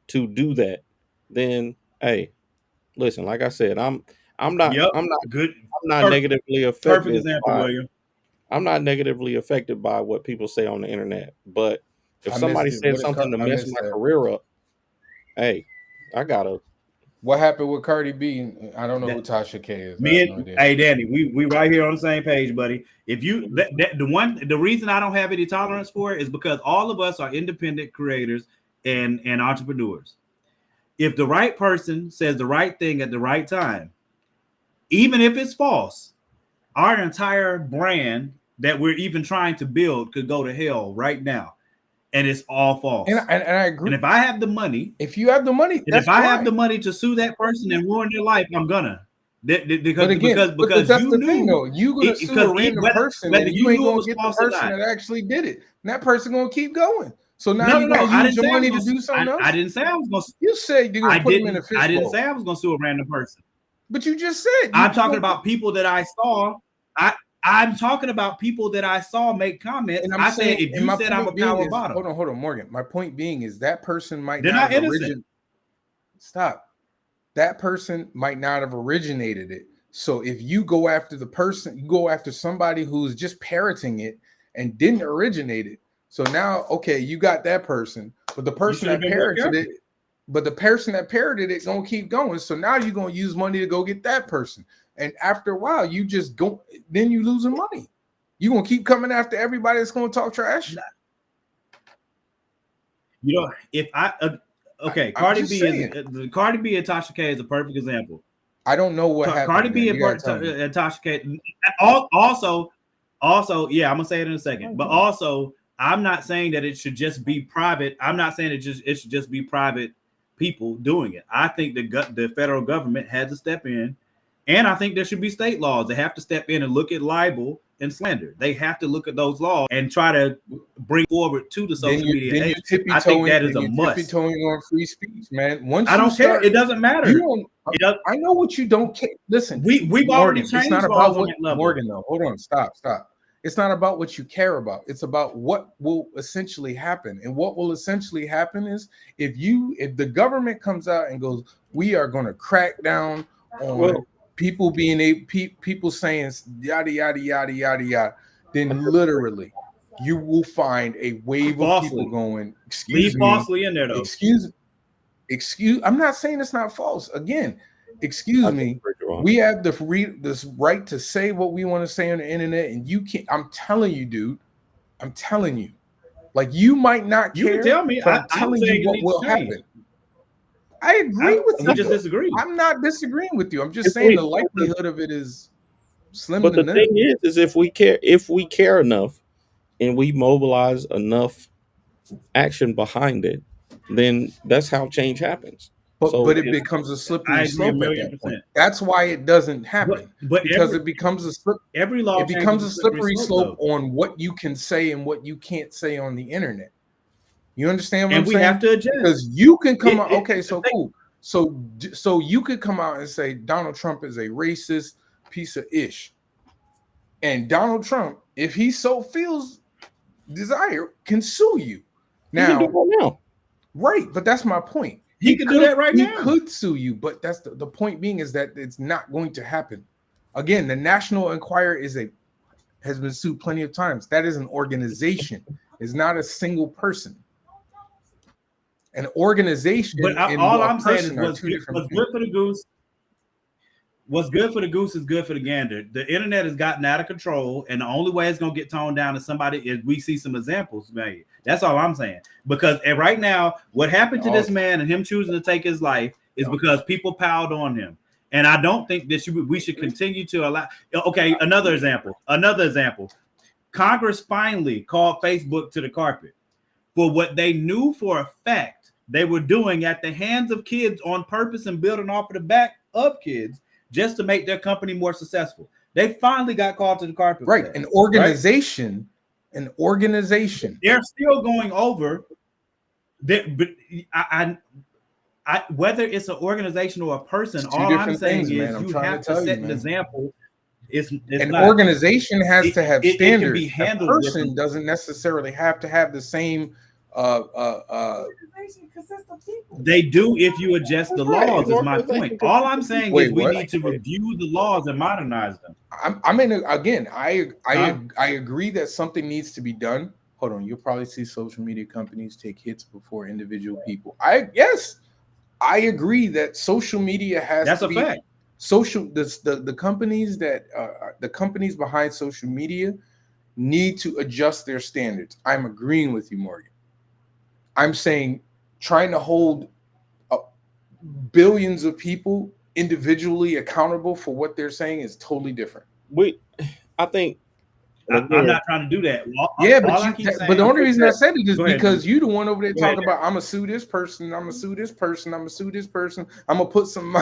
to do that, then hey, listen, like I said, I'm not negatively affected. Perfect example, William. I'm not negatively affected by what people say on the internet, but if somebody says something to mess my career up, hey, I gotta. What happened with Cardi B? I don't know who Tasha K is. Hey, Danny, we right here on the same page, buddy. If you the reason I don't have any tolerance for it is because all of us are independent creators and entrepreneurs. If the right person says the right thing at the right time, even if it's false, our entire brand that we're even trying to build could go to hell right now. And it's all false. And I agree. And if I have the money, if you have the money, and if I have the money to sue that person and ruin their life, I'm gonna. Because that's the thing, though. You gonna sue a random person, and you ain't gonna get the person that actually did it. And that person gonna keep going. So now you gotta use your money to do something else. I didn't say I was gonna. You said you're gonna put them in a fishbowl. I didn't say I was gonna sue a random person. But you just said I'm talking about people that I saw. I'm talking about people that I saw make comments. And I said, if you said I'm a power bottom. Hold on, Morgan. My point being is that person might not have originated. Stop. That person might not have originated it. So if you go after the person, you go after somebody who's just parroting it and didn't originate it. So now, okay, you got that person, but the person that parroted it, gonna keep going. So now you're gonna use money to go get that person. And after a while, you just go, then you losing money. You're gonna keep coming after everybody that's gonna talk trash. You know, if Cardi B and Tasha K is a perfect example. I don't know what happened. Cardi B and Tasha K. Also, yeah, I'm gonna say it in a second. But also, I'm not saying that it should just be private. I'm not saying it should just be private people doing it. I think the federal government had to step in. And I think there should be state laws. They have to step in and look at libel and slander. They have to look at those laws and try to bring forward to the social media age. I think that is a must. Tippy-toeing on free speech, man. I don't care. It doesn't matter. I know what you don't care. Listen, we've already changed. It's not about what Morgan, though. Hold on, stop. It's not about what you care about. It's about what will essentially happen. And what will essentially happen is if the government comes out and goes, we are going to crack down on people people saying yada yada yada yada yada, then literally you will find a wave of people going, excuse me, falsely in there though. Excuse. I'm not saying it's not false. Again, excuse me. We have this right to say what we want to say on the internet, and you can't. I'm telling you, dude. I'm telling you. Like, you might not care. You can tell me. I'm telling you what will happen. I agree with you. We just disagree. I'm not disagreeing with you. I'm just saying the likelihood of it is slim. But the thing is if we care enough and we mobilize enough action behind it, then that's how change happens. But it becomes a slippery slope at that point. That's why it doesn't happen. Because it becomes a slippery slope on what you can say and what you can't say on the internet. You understand what I'm saying? And we have to adjust. Because you can come out, okay, so cool. So you could come out and say Donald Trump is a racist piece of ish. And Donald Trump, if he so feels desire, can sue you. Now, right, but that's my point. He could do that right now. He could sue you, but that's the point being is that it's not going to happen. Again, the National Enquirer has been sued plenty of times. That is an organization. It's not a single person. An organization. But all I'm saying is what's good for the goose. what's good for the goose is good for the gander. The internet has gotten out of control, and the only way it's gonna get toned down is we see some examples made. That's all I'm saying. Because right now, what happened to this man and him choosing to take his life is because people piled on him. And I don't think that we should continue to allow. Okay, another example. Congress finally called Facebook to the carpet for what they knew for a fact they were doing at the hands of kids on purpose and building off of the back of kids just to make their company more successful. They finally got called to the carpet. Right. An organization. Right? An organization. They're still going over. But whether it's an organization or a person, all I'm saying is you have to set an example. An organization has to have standards. A person doesn't necessarily have to have the same. They do if you adjust the laws. Is my point. All I'm saying is we need to review the laws and modernize them. I mean, again, I agree that something needs to be done. Hold on, you'll probably see social media companies take hits before individual people. I agree that social media has. That's a fact. The companies the companies behind social media need to adjust their standards. I'm agreeing with you, Morgan. I'm saying trying to hold billions of people individually accountable for what they're saying is totally different. I think I'm not trying to do that. But the only reason I said it is because you the one over there talking about I'm gonna sue this person, I'm gonna sue this person, I'm gonna sue this person, I'm gonna put some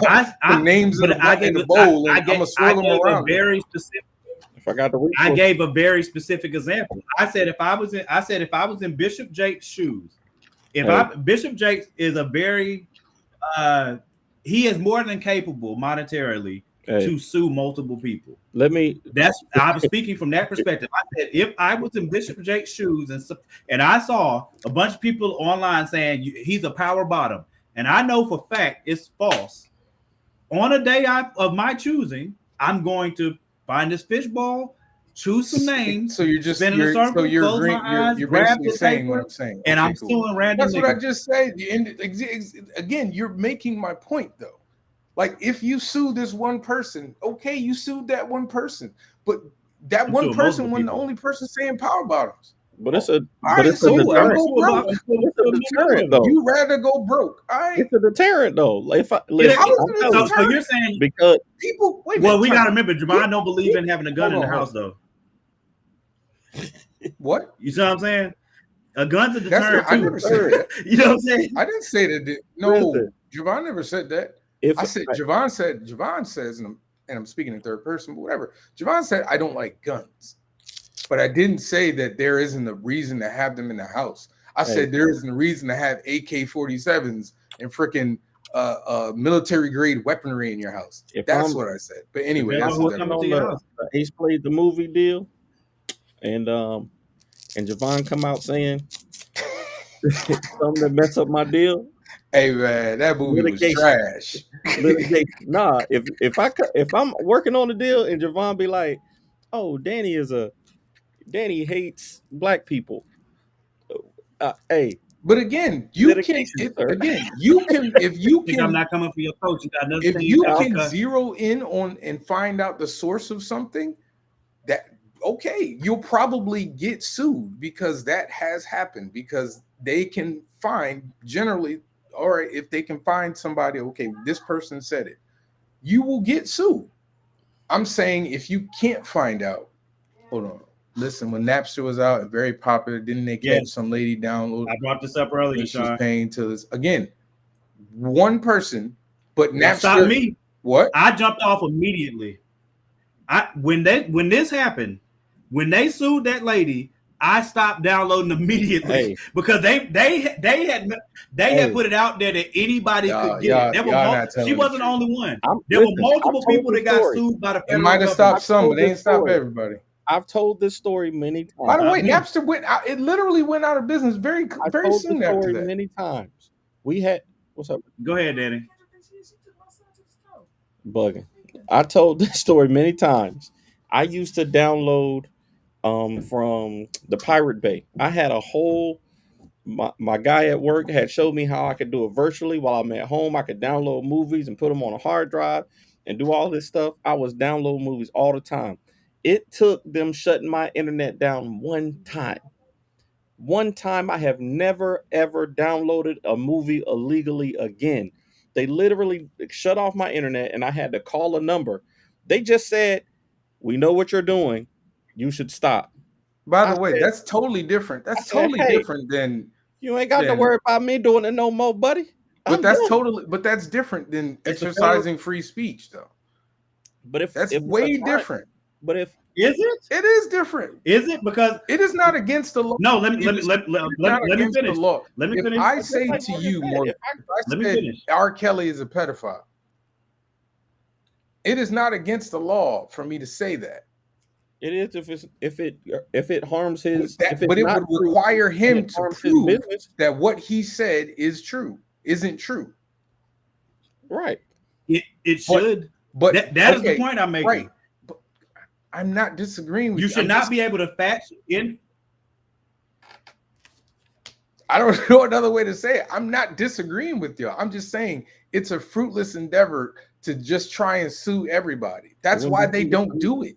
names in the bowl and I'm gonna swirl them around. Very specific. I gave a very specific example. I said if I was in Bishop Jake's shoes, Bishop Jake is a very he is more than capable monetarily to sue multiple people. I was speaking from that perspective. I said if I was in Bishop Jake's shoes and I saw a bunch of people online saying he's a power bottom, and I know for fact it's false. On a day of my choosing, I'm going to find this fishbowl, choose some names. So you're basically saying what I'm saying, and I'm suing random. That's what I just said. Again, you're making my point though. Like if you sue this one person, okay, you sued that one person, but that one person wasn't the only person saying power bottoms. But it's a deterrent. Though. You rather go broke. It's a deterrent though. So you're saying because people. We gotta remember, Javon don't believe in having a gun in the house though. What? You see what I'm saying? A gun's a deterrent. I never said that. You know what I'm saying? I didn't say that. No, Javon never said that. Javon says, and I'm speaking in third person, but whatever. Javon said, I don't like guns. But I didn't say that there isn't a reason to have them in the house. I said there isn't a reason to have AK-47s and freaking military grade weaponry in your house. That's what I said. But anyway, Ace played the movie deal, and Javon come out saying something that mess up my deal. Hey man, that movie was trash. Nah, if I'm working on the deal and Javon be like, "Oh, Danny hates black people." Hey, but again, if you can, I'm not coming for your coach. If you can zero in on and find out the source of something, you'll probably get sued because that has happened because they can find generally. Or if they can find somebody, okay, this person said it, you will get sued. I'm saying if you can't find out, hold on. Listen, when Napster was out and very popular, didn't they catch some lady download? I brought this up earlier. She was paying to this again. One person, but Napster stopped me. What? I jumped off immediately. When this happened, when they sued that lady, I stopped downloading immediately because they had put it out there that anybody could get it. She wasn't the only one. There were multiple people that got sued by the federal government. It might have stopped some, but they didn't stop everybody. I've told this story many times. By the way, Napster went out. It literally went out of business very soon after that. Many times. We had what's up? Go ahead, Danny. Bugging. I told this story many times. I used to download from the Pirate Bay. I had a whole my guy at work had showed me how I could do it virtually while I'm at home. I could download movies and put them on a hard drive. and do all this stuff, I was downloading movies all the time. It took them shutting my internet down one time. One time, I have never ever downloaded a movie illegally again. They literally shut off my internet and I had to call a number. They just said, "We know what you're doing. You should stop." By I the way, said, that's totally different. I That's said, totally "Hey, different than you ain't got to worry about me doing it no more, buddy. but I'm that's done." totally but that's different than It's a exercising free speech, though. But if That's if way different. But if Is it? It is different. Is it? Because It is not against the law. no, let me It is not finish. against the law. Let me If finish. I say like to Morgan you, said, Morgan, if if I Let me said finish. R. Kelly is a pedophile, it is not against the law for me to say that. it is if it harms his if it's But it not would true require and him it to harms his prove business, that what he said isn't true. right? It should. But That is the okay, point I'm making. right. But I'm not disagreeing with you. You should I'm not just- be able to fact in. I don't know another way to say it. I'm not disagreeing with you. I'm just saying it's a fruitless endeavor to just try and sue everybody. That's why they don't do it.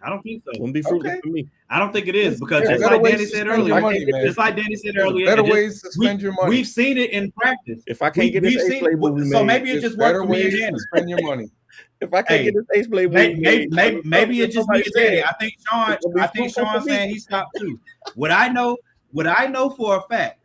I don't think so. Wouldn't be fruitless Okay. for me. I don't think it is because There's just better like ways Danny to said spend your earlier, money, man. just like Danny said There's earlier, better and just- ways to spend your money. We've seen it in practice. If I can't get this We've Ace seen Blade movie so made, maybe it There's just worked better for me ways and to Danny. spend your money. if I can't Hey, get this Ace Blade movie Maybe it's just me and Danny. I think Sean. It's gonna be I think fruitful Sean for me. saying he stopped too. What I know for a fact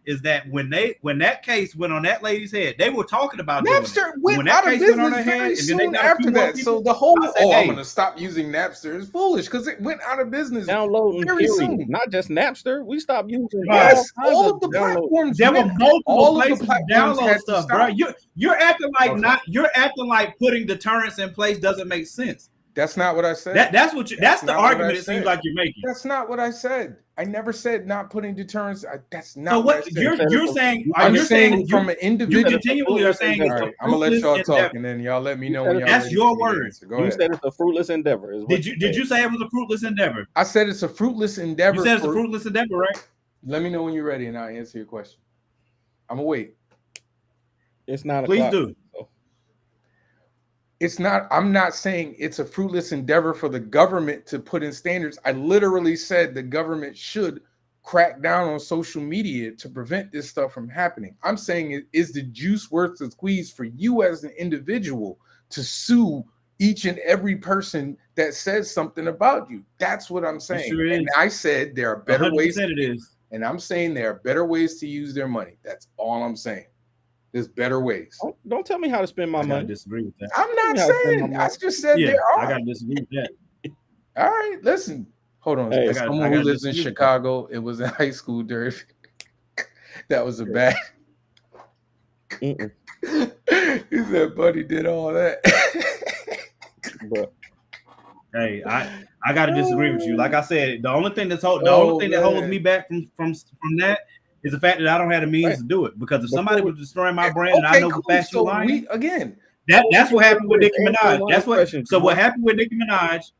is that when that case went on that lady's head, they were talking about doing it. Napster When went that out of case went on business her head, very and then they soon got a few after more that. people, So the whole I said, I'm hey. going to stop using Napster is foolish because it went out of business. downloading very period. soon. Not just Napster. We stopped using Yes, all all kinds of the download. platforms. There were went- multiple all of the places to platforms download had to stuff, stop. bro. You're acting like Okay. you're acting like putting deterrents in place doesn't make sense. That's not what I said. That's what that's the not what I argument it seems said. like you're making. That's not what I said. I never said not putting deterrents. That's not So what I what said. you're saying? I'm you're saying saying from an you individual. continually are saying All it's right, a I'm gonna let y'all fruitless talk, endeavor. and then y'all let me know when y'all. That's ready your for me to word. answer. Go You ahead. said it's a fruitless endeavor. Is what Did you say it was a fruitless endeavor? I said it's a fruitless endeavor. You said it's a fruitless endeavor, right? Let me know when you're ready, and I'll answer your question. I'm gonna wait. It's 9 Please o'clock. do. It's not. I'm not saying it's a fruitless endeavor for the government to put in standards. I literally said the government should crack down on social media to prevent this stuff from happening. I'm saying, is the juice worth the squeeze for you as an individual to sue each and every person that says something about you? That's what I'm saying. sure And is. I said there are better ways. 100% it is. And I'm saying there are better ways to use their money. That's all I'm saying. There's better ways. Don't tell me how to spend my I gotta money. disagree with that. I'm not Yeah, I'll spend my saying. I money. just said Yeah, there are. I gotta disagree with that. All right, listen. Hold on. Hey, As I someone gotta who lives in disagree with that. Chicago, it was in high school during. That was a bad. Mm-mm. He said, "Buddy did all that." But Hey, I gotta disagree with you. Like I said, the only thing that holds man. me back from that is the fact that I don't have the means Right. to do it. Because if Before somebody we- was destroying my brand and I know for fact you So lying, we again. that's what happened with Nicki Answer Minaj. one That's what. question, So what Javon. happened with Nicki Minaj?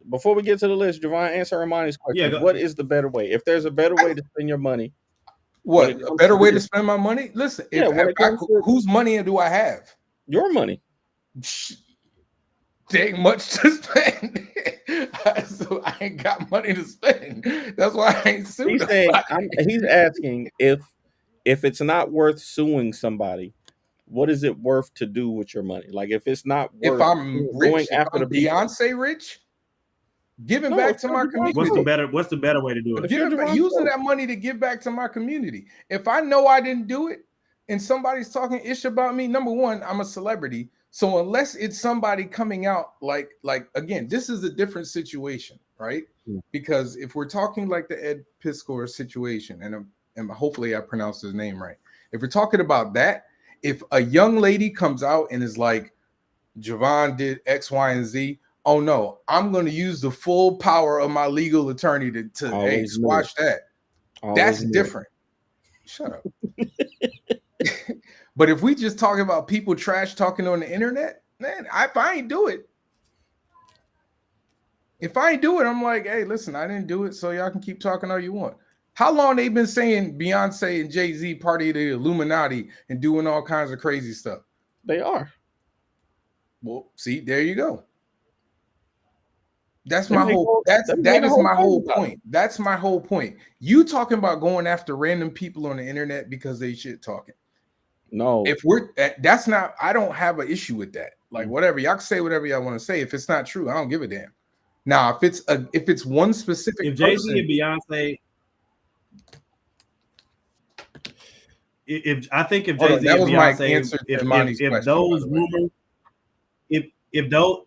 before we get to the list, Javon, answer Armani's question. Yeah, go- What is the better way? If there's a better way to spend your money, What When it a comes better to way to this- spend my money? Listen, Yeah, when it comes to- whose money do I have? your money. There ain't much to spend. So I ain't got money to spend. That's why I ain't suing. He's saying he's asking if it's not worth suing somebody, what is it worth to do with your money? Like if it's not worth If I'm going rich, if after I'm the people. Beyonce rich, giving No, back it's to not my Beyonce. community. What's the better way to do it? If you're Javon Using Phillips. that money to give back to my community. If I know I didn't do it and somebody's talking ish about me, number one, I'm a celebrity. So unless it's somebody coming out like again, this is a different situation, right? Because if we're talking like the Ed Piskor situation, and hopefully I pronounced his name right. If we're talking about that, if a young lady comes out and is like, Javon did X, Y, and Z, oh no, I'm going to use the full power of my legal attorney to hey, Always knew squash that. That's Always knew it. different. Shut up. But if we just talk about people trash talking on the internet, man, if I ain't do it, I'm like, hey, listen, I didn't do it, so y'all can keep talking all you want. How long they been saying Beyonce and Jay-Z party of the Illuminati and doing all kinds of crazy stuff? They are. Well, see, there you go. That's Them my make whole. whole- That's them that make a is whole my thing whole about it. point. That's my whole point. You talking about going after random people on the internet because they shit talking. No, If that's not, I don't have an issue with that. Like whatever, y'all can say whatever y'all want to say. If it's not true, I don't give a damn. Now, if it's one specific If Jay-Z person, and Beyonce, if I think if Hold on, Jay-Z that and was my Beyonce, answer to Monty's if question, those by the way. rumors,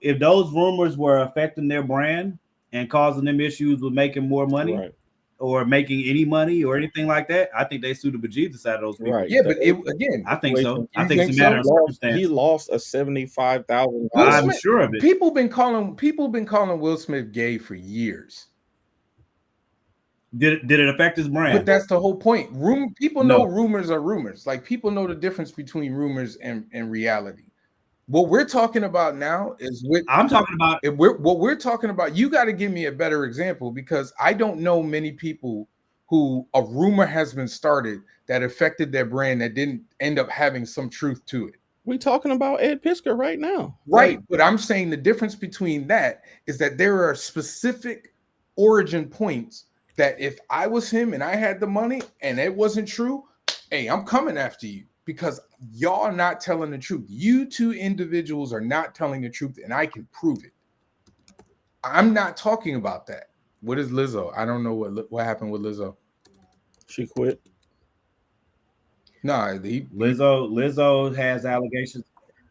if those rumors were affecting their brand and causing them issues with making more money, right, or making any money or anything like that, I think they sued the bejesus out of those people. right. Yeah, The but again, I think so. I You think it's a think matter of so? circumstance. he lost a $75,000. Will I'm Smith- sure of it. People been calling Will Smith gay for years. Did it affect his brand? But that's the whole point. People No. know rumors are rumors. Like people know the difference between rumors and reality. What we're talking about now is I'm talking about. what we're talking about. You got to give me a better example because I don't know many people who a rumor has been started that affected their brand that didn't end up having some truth to it. We talking about Ed Piskor right now, Right. Like, But I'm saying the difference between that is that there are specific origin points that if I was him and I had the money and it wasn't true, hey, I'm coming after you because y'all not telling the truth. You two individuals are not telling the truth and I can prove it. I'm not talking about that. What is Lizzo? I don't know what happened with Lizzo. she quit. No, Lizzo has allegations.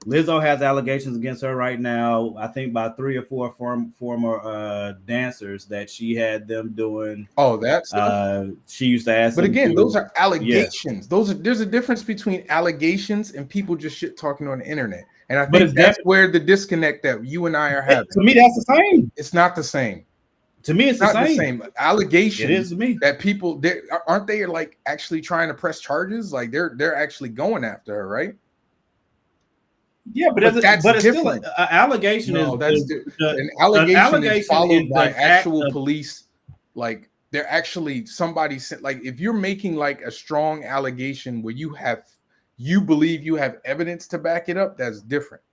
Lizzo has allegations against her right now. I think by 3 or 4 former dancers that she had them doing. Oh, that's. She used to ask. But again, to, those are allegations. Yeah. There's a difference between allegations and people just shit talking on the internet. And I think that's where the disconnect that you and I are having. To me, that's the same. It's not the same. To me, it's not the same. Allegations. It is to me. That people aren't they like actually trying to press charges? Like they're actually going after her, right? Yeah, but it's still an allegation. No, an allegation is followed by actual police. Like they're actually somebody like if you're making like a strong allegation where you believe you have evidence to back it up, that's different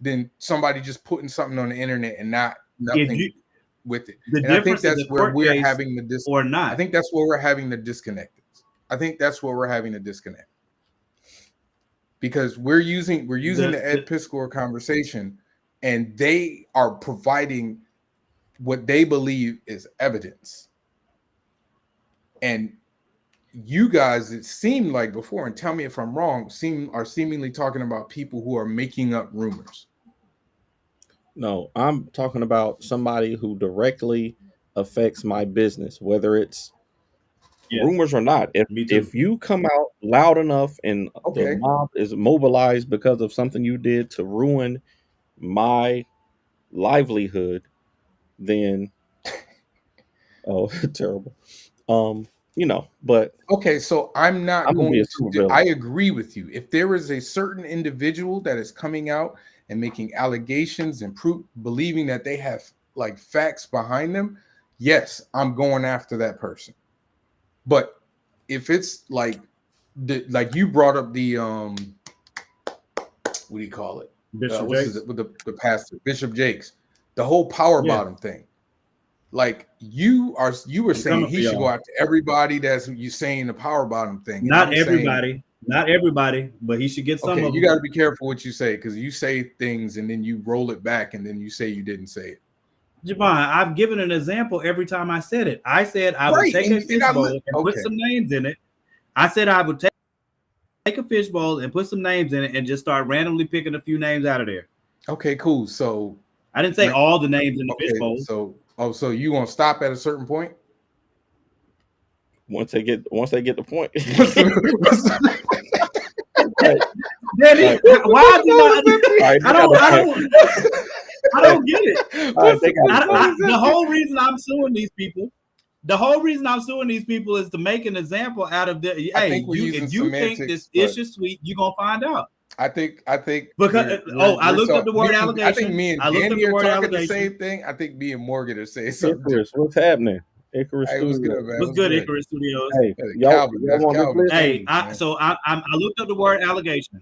than somebody just putting something on the internet and nothing with it. And I think that's where we're having the disconnect. Or not. I think that's where we're having the disconnect. I think that's where we're having the disconnect. Because we're using the Ed Piskor conversation, and they are providing what they believe is evidence. And you guys, it seemed like before, and tell me if I'm wrong, are seemingly talking about people who are making up rumors. No, I'm talking about somebody who directly affects my business, whether it's rumors or not. If you come out loud enough and the mob is mobilized because of something you did to ruin my livelihood, then terrible. But okay, so I'm going to I agree with you. If there is a certain individual that is coming out and making allegations and believing that they have like facts behind them, yes, I'm going after that person. But if it's like you brought up the what do you call it? With the pastor, Bishop Jakes, the whole power bottom thing. Like you were saying he should go after everybody that's you saying the power bottom thing. Not everybody, but he should get some of them. You got to be careful what you say because you say things and then you roll it back and then you say you didn't say it. Javon, I've given an example every time I said it. I said I would take a fishbowl and put some names in it. I said I would take a fishbowl and put some names in it and just start randomly picking a few names out of there. Okay, cool. So I didn't say all the names in the fishbowl. So you gonna stop at a certain point? Once they get the point. Why do I don't get it. The whole reason I'm suing these people is to make an example out of the. Hey, if you think this issue sweet, you're gonna find out. I think because I looked up the word allegation. I think me and Danny are talking the same thing. I think me and Morgan are saying something. Icarus, what's happening? Icarus Studios. What's good, Icarus Studios? Hey, y'all want Hey, I looked up the word allegation.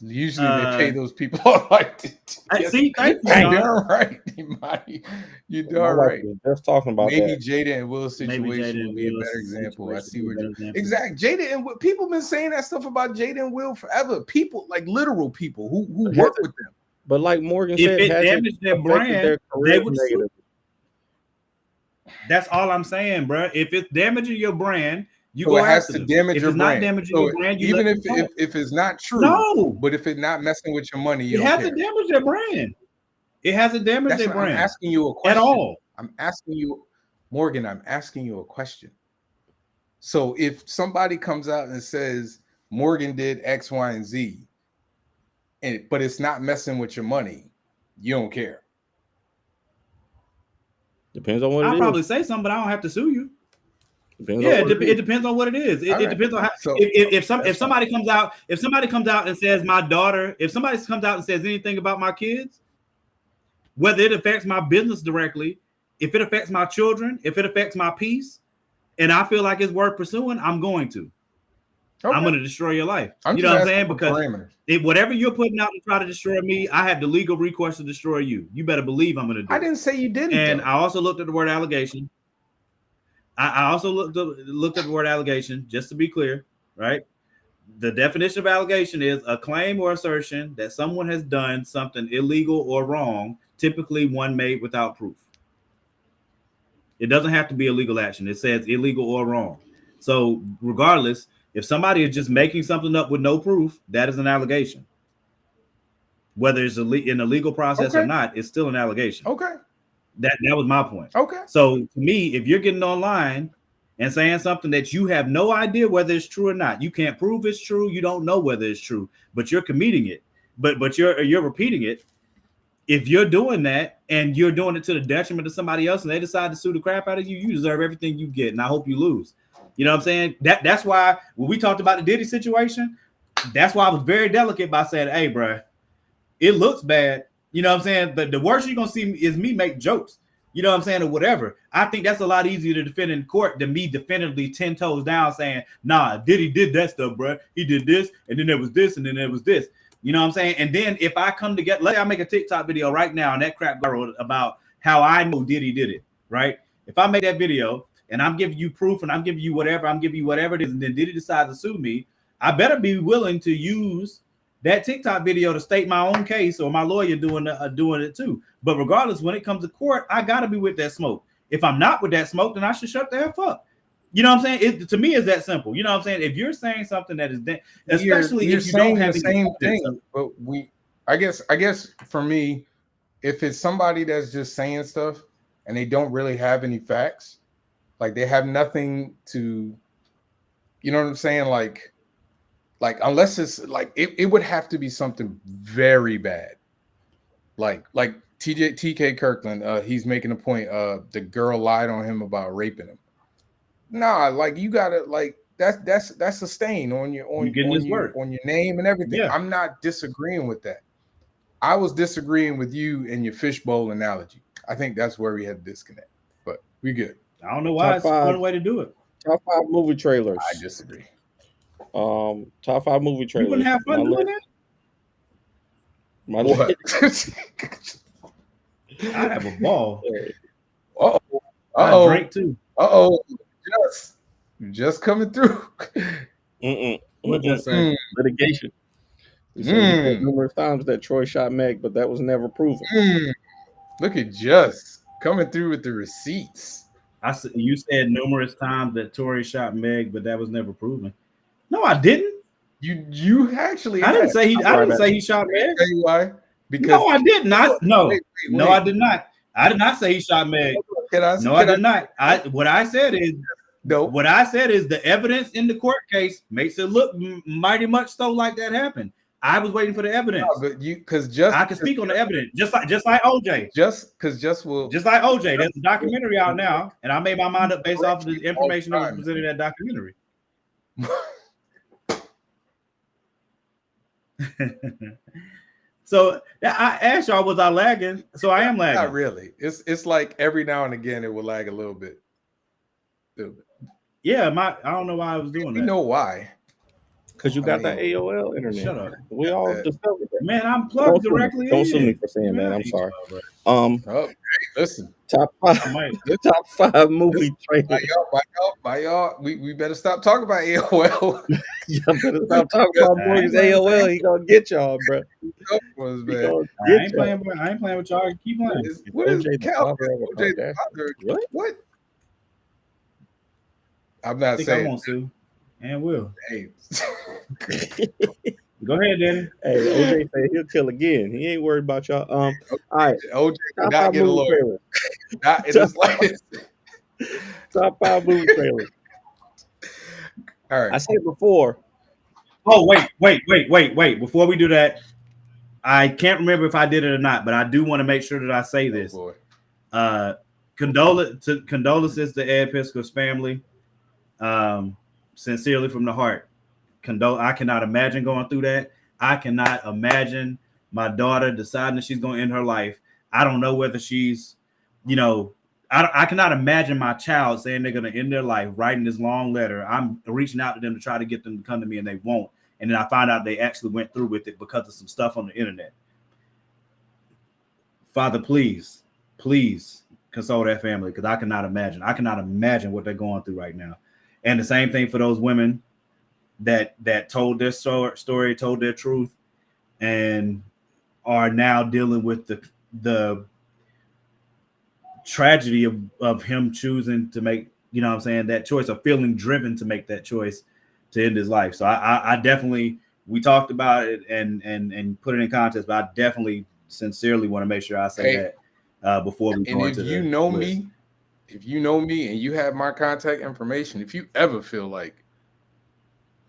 Usually they pay those people like see, thank you, you're Sean. darn right. You're My darn wife right. was just talking about Maybe that. Jada and Will's Maybe situation Jada would and be a Will's better example. I situation see would what be a you're better example. exact. Jada and Will, people been saying that stuff about Jada and Will forever. People like literal people who But work has with them. But like Morgan If said, it has it damaged their affected brand, their they career would sue. negatively? That's all I'm saying, bro. If it's damaging your brand, you So go it has after to them. damage If your it's not brand. damaging So your brand, you even let if, them talk. if it's not true, No, but if it's not messing with your money, you it don't hasn't care. damaged their brand. It hasn't damaged That's their not, I'm brand asking you a at question. all. I'm asking you, Morgan, I'm asking you a question. So if somebody comes out and says Morgan did X, Y, and Z, but it's not messing with your money, you don't care. Depends on what I'll it probably is. say something, but I don't have to sue you. Depends Yeah, on what it depends on what it is. It All right. depends on how. So If that's somebody comes out, and says my daughter, if somebody comes out and says anything about my kids, whether it affects my business directly, if it affects my children, if it affects my peace, and I feel like it's worth pursuing, I'm going to. okay. I'm going to destroy your life. I'm You just know what I'm asking saying? for Because parameters. whatever you're putting out to try to destroy me, I have the legal recourse to destroy you. You better believe I'm going to do I it. didn't say you didn't. And though. I also looked at the word allegation. I also looked at the word allegation, just to be clear, right? The definition of allegation is a claim or assertion that someone has done something illegal or wrong, typically one made without proof. It doesn't have to be a legal action. It says illegal or wrong. So regardless, if somebody is just making something up with no proof, that is an allegation. Whether it's in a legal process or not, it's still an allegation. Okay. That was my point. Okay. So to me, if you're getting online and saying something that you have no idea whether it's true or not, you can't prove it's true, you don't know whether it's true, but you're committing it, but you're repeating it. If you're doing that and you're doing it to the detriment of somebody else and they decide to sue the crap out of you, you deserve everything you get, and I hope you lose. You know what I'm saying? That's why when we talked about the Diddy situation, that's why I was very delicate by saying, hey, bro, it looks bad. You know what I'm saying? But the worst you're going to see is me make jokes. You know what I'm saying? Or whatever. I think that's a lot easier to defend in court than me definitively 10 toes down saying, nah, Diddy did that stuff, bro. He did this, and then there was this, and then there was this. You know what I'm saying? And then if I come to let's say I make a TikTok video right now and that crap girl about how I know Diddy did it, right? If I make that video and I'm giving you proof and I'm giving you whatever it is, and then Diddy decides to sue me, I better be willing to use that TikTok video to state my own case, or my lawyer doing it too. But regardless, when it comes to court, I gotta be with that smoke. If I'm not with that smoke, then I should shut the F up. You know what I'm saying? To me, is that simple. You know what I'm saying? If you're saying something that is, especially you're if you don't have the same thing, but I guess for me, if it's somebody that's just saying stuff and they don't really have any facts, like they have nothing to, you know what I'm saying? Like unless it's like it would have to be something very bad. Like TK Kirkland, he's making a point. The girl lied on him about raping him. Nah, like you gotta like that's a stain on your name and everything. Yeah. I'm not disagreeing with that. I was disagreeing with you and your fishbowl analogy. I think that's where we had to disconnect. But we good. I don't know why it's one way to do it. Top 5 movie trailers. I disagree. Top 5 movie trailers. You wouldn't have fun doing that? My what? I have a ball. I drink too. Just coming through. What you say? Litigation. You said numerous times that Troy shot Meg, but that was never proven. Look at Just coming through with the receipts. You said numerous times that Tory shot Meg, but that was never proven. No, I didn't. You actually. I didn't say he shot Meg. Tell you why? Because no, I did not. No, no, I did not. I did not say he shot Meg. I did not. What I said is the evidence in the court case makes it look mighty much so like that happened. I was waiting for the evidence. No, but I can speak on the evidence, just like OJ. Just like OJ. There's a documentary out now, and I made my mind up based off of the information that was presented in that documentary. So I asked y'all, was I lagging? So I am lagging. Not really. It's like every now and again it will lag a little bit. Yeah, I don't know why I was doing that. You know why? Because you got that AOL internet. Shut up. We all discovered that. Man, I'm plugged directly in. Don't sue me for saying that. I'm sorry. Listen. Top five movie trailers. By y'all, we better stop talking about AOL. Y'all better stop talking about Morgan's AOL. He gonna get y'all, bro. I ain't playing with y'all. Keep playing. What is OJ the father of a Kardashian? What? I'm not saying. I won't sue, and will. Hey. Go ahead, Danny. Hey, OJ said he'll kill again. He ain't worried about y'all. All right. OJ did not get a lawyer. Not in his life. Top 5 movie trailers. All right. I said before. Oh, wait. Before we do that, I can't remember if I did it or not, but I do want to make sure that I say this. Condolences to Ed Piskor's family. Sincerely from the heart. I cannot imagine going through that. I cannot imagine my daughter deciding that she's going to end her life. I don't know whether she's, I cannot imagine my child saying they're going to end their life, writing this long letter. I'm reaching out to them to try to get them to come to me, and they won't. And then I find out they actually went through with it because of some stuff on the internet. Father, please console that family, because I cannot imagine. I cannot imagine what they're going through right now. And the same thing for those women that told their story, told their truth, and are now dealing with the tragedy of him choosing to make, that choice, or feeling driven to make that choice to end his life. So I definitely, we talked about it and put it in context, but I definitely sincerely want to make sure I say that before we go into the list. If you know me and you have my contact information, if you ever feel like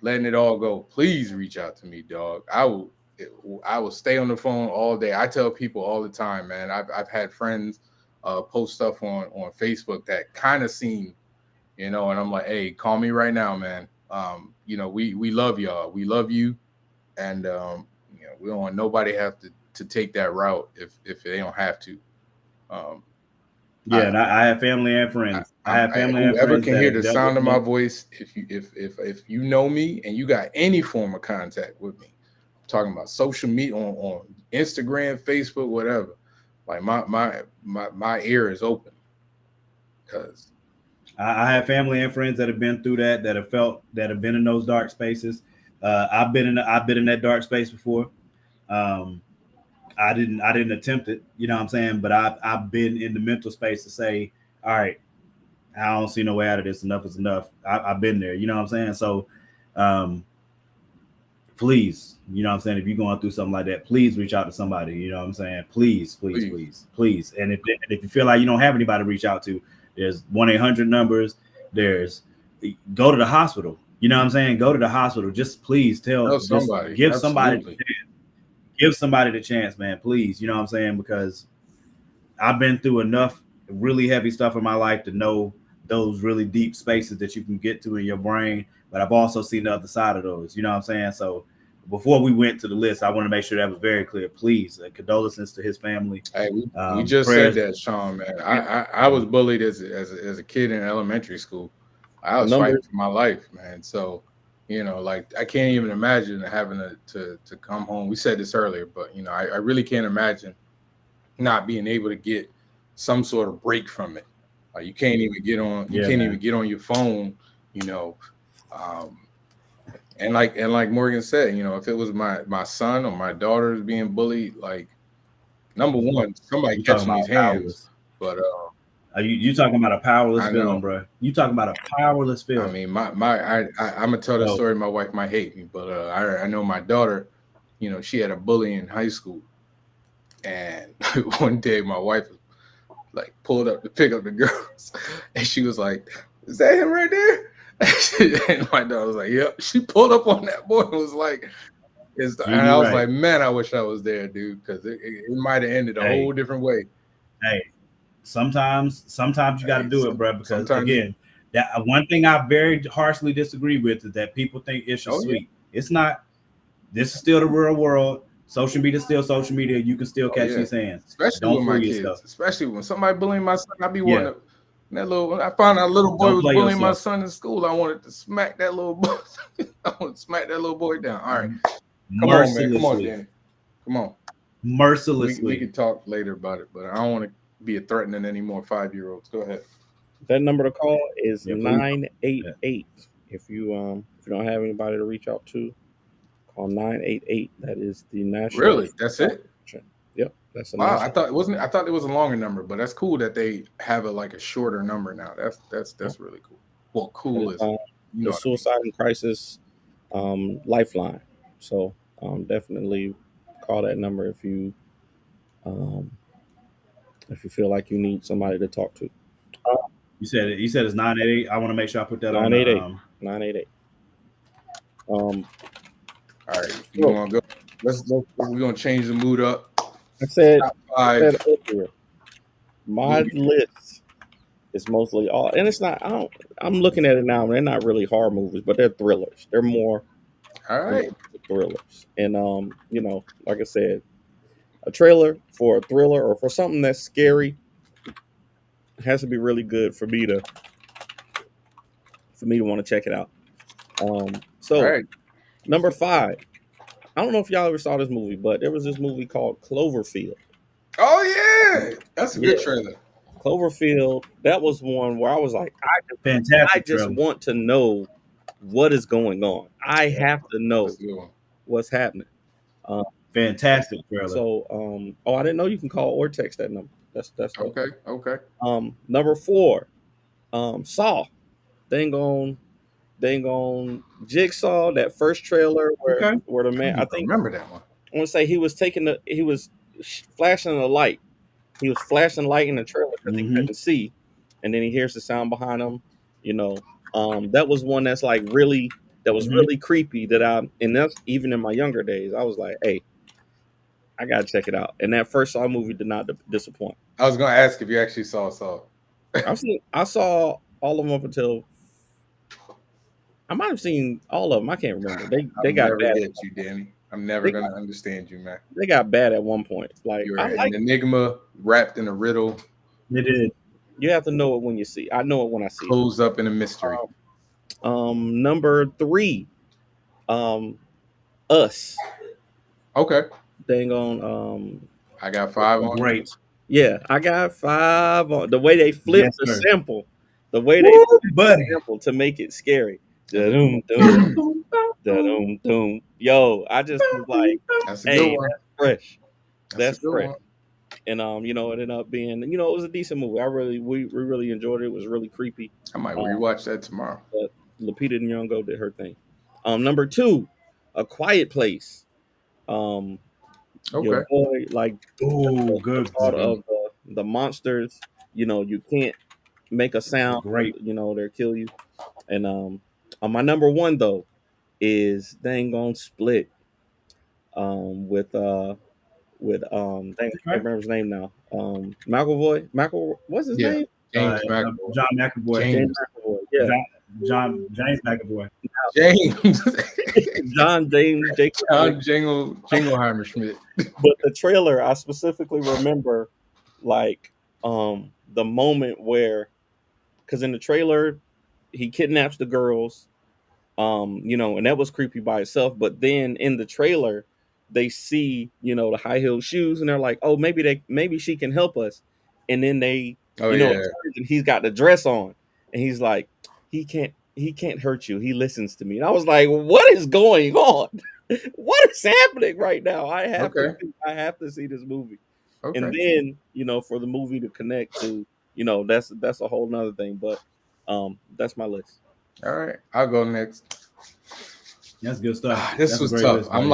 letting it all go, please reach out to me, dog. I will stay on the phone all day. I tell people all the time, man. I've had friends post stuff on Facebook that kind of seem, and I'm like, hey, call me right now, man. We love y'all. We love you, and we don't want nobody have to take that route if they don't have to. And I have family and friends. I have family and friends. Whoever can hear the sound of my voice, if you know me and you got any form of contact with me, I'm talking about social media on Instagram, Facebook, whatever. Like my ear is open, because I have family and friends that have been through that have been in those dark spaces. I've been in that dark space before. I didn't attempt it, but I've been in the mental space to say, all right, I don't see no way out of this. Enough is enough. I've been there, So, please, if you're going through something like that, please reach out to somebody. Please. And if you feel like you don't have anybody to reach out to, there's 1-800 numbers. Go to the hospital. Go to the hospital. Just please give somebody. Give somebody the chance, man, please. Because I've been through enough really heavy stuff in my life to know those really deep spaces that you can get to in your brain. But I've also seen the other side of those, So before we went to the list, I want to make sure that was very clear. Please, condolences to his family. Hey, we just said that, Sean, man. I was bullied as a kid in elementary school. I was fighting for my life, man. So, I can't even imagine having to come home. We said this earlier, but I really can't imagine not being able to get some sort of break from it. You can't even get on. You can't even get on your phone. And like Morgan said, if it was my son or my daughter being bullied, like, number one, somebody catching these hands. But you talking about a powerless feeling, bro. You talking about a powerless feeling. I mean, I'm gonna tell the story. My wife might hate me, but I know my daughter. She had a bully in high school, and one day my wife pulled up to pick up the girls, and she was like, "Is that him right there?" And my daughter was like, "Yep." She pulled up on that boy and was like, and I was like, "Man, I wish I was there, dude, because it might have ended a whole different way." Hey. Sometimes you got to do it, bro. Because again, that one thing I very harshly disagree with is that people think it's sweet. Yeah. It's not. This is still the real world. Social media is still social media. You can still catch these hands. Especially with my kids. Especially when somebody bullying my son, I be wanting to That little, I found out a little boy Don't was play bullying my yourself. son in school. I wanted to smack that little boy. I want to smack that little boy down. All right, come on, man. Come on, Danny. Come on. Mercilessly. We can talk later about it, but I don't want to be threatening any more 5-year-olds. Go ahead. That number to call is Yeah, please. 988. If you don't have anybody to reach out to, call 988. That is the national. Really? That's it? Yep, that's a Wow. national. I thought it was a longer number, but that's cool that they have a shorter number now. That's really cool. Well, cool That is is, you know the what I mean. suicide and crisis lifeline. So definitely call that number if you feel like you need somebody to talk to. You said it's 988. I want to make sure I put that on 988. 988. All right, you want to go? We're gonna change the mood up. I said Five. earlier, my list is mostly all, and it's not. I'm looking at it now. They're not really horror movies, but they're thrillers. They're more All right. thrillers. And like I said, a trailer for a thriller or for something that's scary has to be really good for me to want to check it out. So All right. number 5. I don't know if y'all ever saw this movie, but there was this movie called Cloverfield. Oh yeah, that's a good trailer. Cloverfield. That was one where I was like, fantastic. I just trailer. want to know what is going on. I have to know That's a good one. what's happening. Fantastic trailer. So, I didn't know you can call or text that number. That's Okay. Okay. Number 4, Saw. Dang on Jigsaw. That first trailer where the man, I think, remember that one. I want to say he was flashing a light. He was flashing light in the trailer because he couldn't see, and then he hears the sound behind him. That was one that's like really creepy. And that's even in my younger days. I was like, hey, I gotta check it out. And that first Saw movie did not disappoint. I was gonna ask if you actually saw Saw. I saw all of them up until I might have seen all of them. I can't remember. They got bad. Get you, Danny. I'm never gonna understand you, man. They got bad at one point. Like You're an enigma wrapped in a riddle. They did. You have to know it when you see. I know it when I see. Closed up in a mystery. Number 3, Us. Okay. Dang on. I got 5 on. Great. Yeah, I got 5 on. The way they flipped the sample, the way they flipped the sample to make it scary. Da-dum, dum, da-dum, dum. Yo, I just was like, that's a good one. That's fresh. That's fresh. One. And it ended up being, it was a decent movie. We really enjoyed it. It was really creepy. I might rewatch that tomorrow. But Lupita Nyong'o did her thing. Number 2, A Quiet Place. Okay. Your boy, like, good. Thought of the monsters. You can't make a sound. Great. They'll kill you. And my number 1 though is Dang on Split. With I can't remember his name now. McAvoy. What's his name? James McAvoy. John McAvoy. James McAvoy. Yeah. James McAvoy. John Jingleheimer Schmidt. But the trailer, I specifically remember, like, the moment where, because in the trailer, he kidnaps the girls, and that was creepy by itself. But then in the trailer, they see, the high heel shoes, and they're like, oh, maybe she can help us. And then they, and he's got the dress on, and he's like, he can't hurt you. He listens to me. And I was like, what is going on? What is happening right now? I have to see this movie. Okay. And then, for the movie to connect to, that's a whole nother thing. But that's my list. All right, I'll go next. That's good stuff. This was tough. List, I'm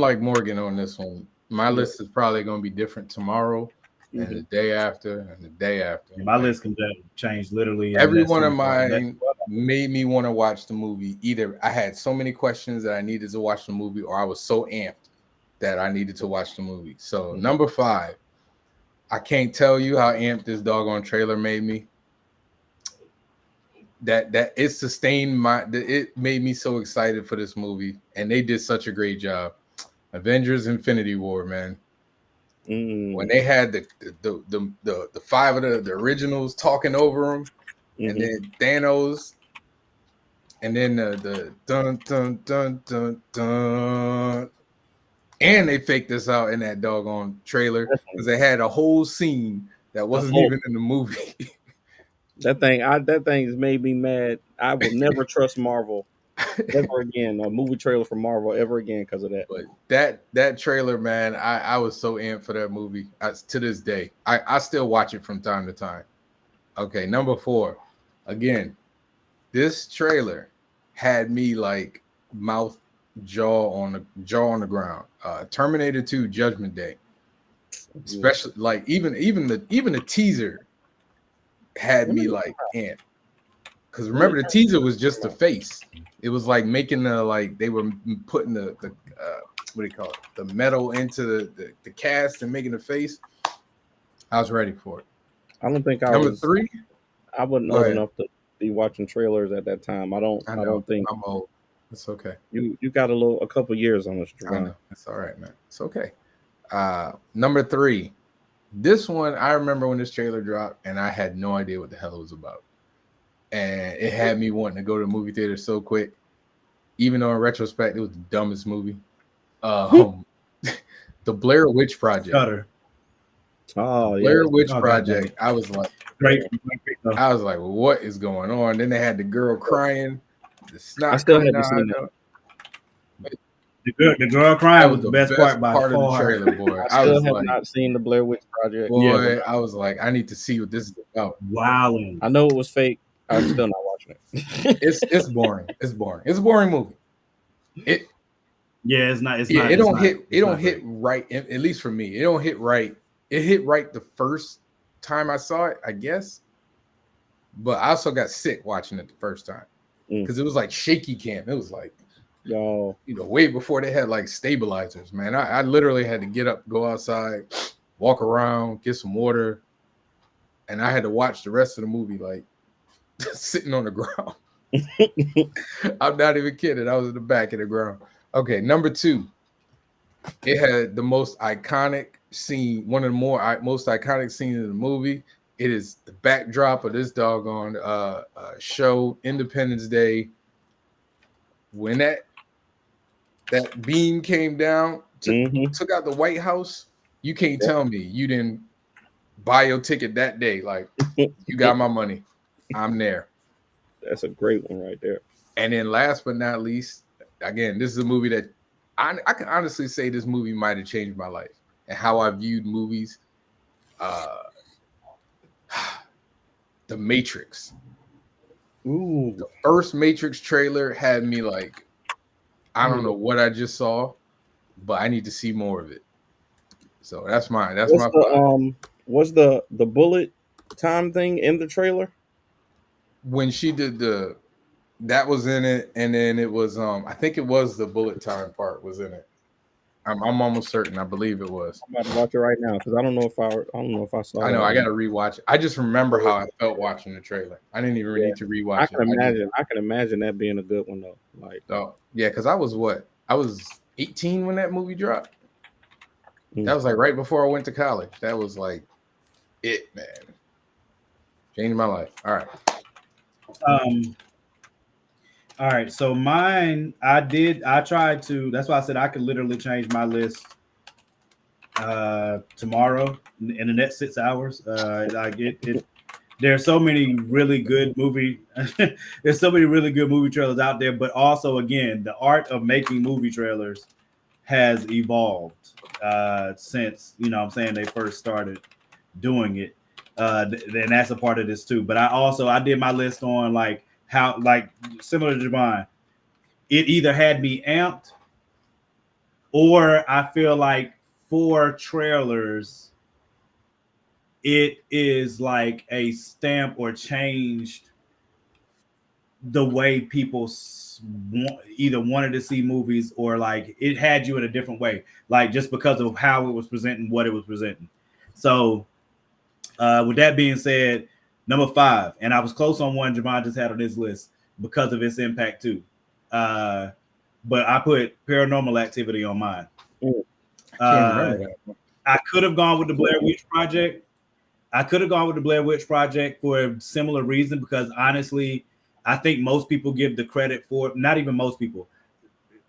like Morgan on this one. My list is probably going to be different tomorrow, and the day after, and the day after. My list can change literally. Every one of mine made me want to watch the movie. Either I had so many questions that I needed to watch the movie, or I was so amped that I needed to watch the movie. So number 5, I can't tell you how amped this doggone trailer made me. That it sustained it made me so excited for this movie, and they did such a great job. Avengers Infinity War, man. When they had the five of the originals talking over them, and then Thanos, and then the dun dun dun dun dun, and they faked this out in that doggone trailer because they had a whole scene that wasn't even in the movie. That thing has made me mad. I will never trust Marvel ever again. A movie trailer for Marvel ever again because of that. But that trailer, man, I was so amped for that movie. To this day, I still watch it from time to time. Okay, number 4. Again, this trailer had me like jaw on the ground. Terminator 2 Judgment Day. Especially like even the teaser had me like amped. Because remember, the teaser was just the face. It was like making they were putting the what do you call it? The metal into the cast and making the face. I was ready for it. I don't think Number 3. I wasn't old enough to be watching trailers at that time. I don't think I'm old. It's okay. You got a couple years on us, I know. It's all right, man. It's okay. Number 3. This one, I remember when this trailer dropped, and I had no idea what the hell it was about. And it had me wanting to go to the movie theater so quick, even though in retrospect, it was the dumbest movie. The Blair Witch Project. Cutter. Oh, Blair Witch Project. I was like, great. I was like, well, what is going on? Then they had the girl crying. The snot. I still haven't seen that. The girl crying was the best part of the trailer, boy. I still have not seen the Blair Witch Project. Boy, I was like, I need to see what this is about. Wow. I know it was fake. I'm still not watching it. It's boring. It's boring. It's a boring movie. It don't hit right. At least for me, it don't hit right. It hit right the first time I saw it, I guess. But I also got sick watching it the first time because it was like shaky cam. It was like, way before they had like stabilizers, man. I literally had to get up, go outside, walk around, get some water, and I had to watch the rest of the movie like sitting on the ground. I'm not even kidding. I was in the back of the ground. Okay, number 2. It had the most iconic scene, one of the most iconic scenes in the movie. It is the backdrop of this doggone show, Independence Day. When that beam came down, took out the White House, you can't tell me you didn't buy your ticket that day. Like, you got my money. I'm there. That's a great one right there. And then last but not least, again, this is a movie that I can honestly say this movie might have changed my life and how I viewed movies. The Matrix. Ooh. The first Matrix trailer had me like, I don't know what I just saw, but I need to see more of it. So that's my was the bullet time thing in the trailer? When she did that was in it, and then it was I think it was the bullet time part was in it. I'm almost certain. I believe it was. I'm about to watch it right now because I don't know if I saw. I know. I got to rewatch it. I just remember how I felt watching the trailer. I didn't even need to rewatch it. I can imagine that being a good one though. Like, yeah, because I was 18 when that movie dropped. That was like right before I went to college. That was like it, man. Changed my life. All right. All right, so mine, I tried to, that's why I said I could literally change my list tomorrow in the next 6 hours. There's so many really good movie, there's so many really good movie trailers out there, but also, again, the art of making movie trailers has evolved since, they first started doing it. And that's a part of this too. But I did my list on like, how, like, similar to Javon, it either had me amped or I feel like for trailers, it is like a stamp or changed the way people either wanted to see movies or like it had you in a different way, like just because of how it was presenting, what it was presenting. So with that being said, number 5, and I was close on one Javon just had on this list because of its impact too. But I put Paranormal Activity on mine. I could have gone with the Blair Witch Project. I could have gone with the Blair Witch Project for a similar reason, because honestly, I think most people give the credit for, not even most people,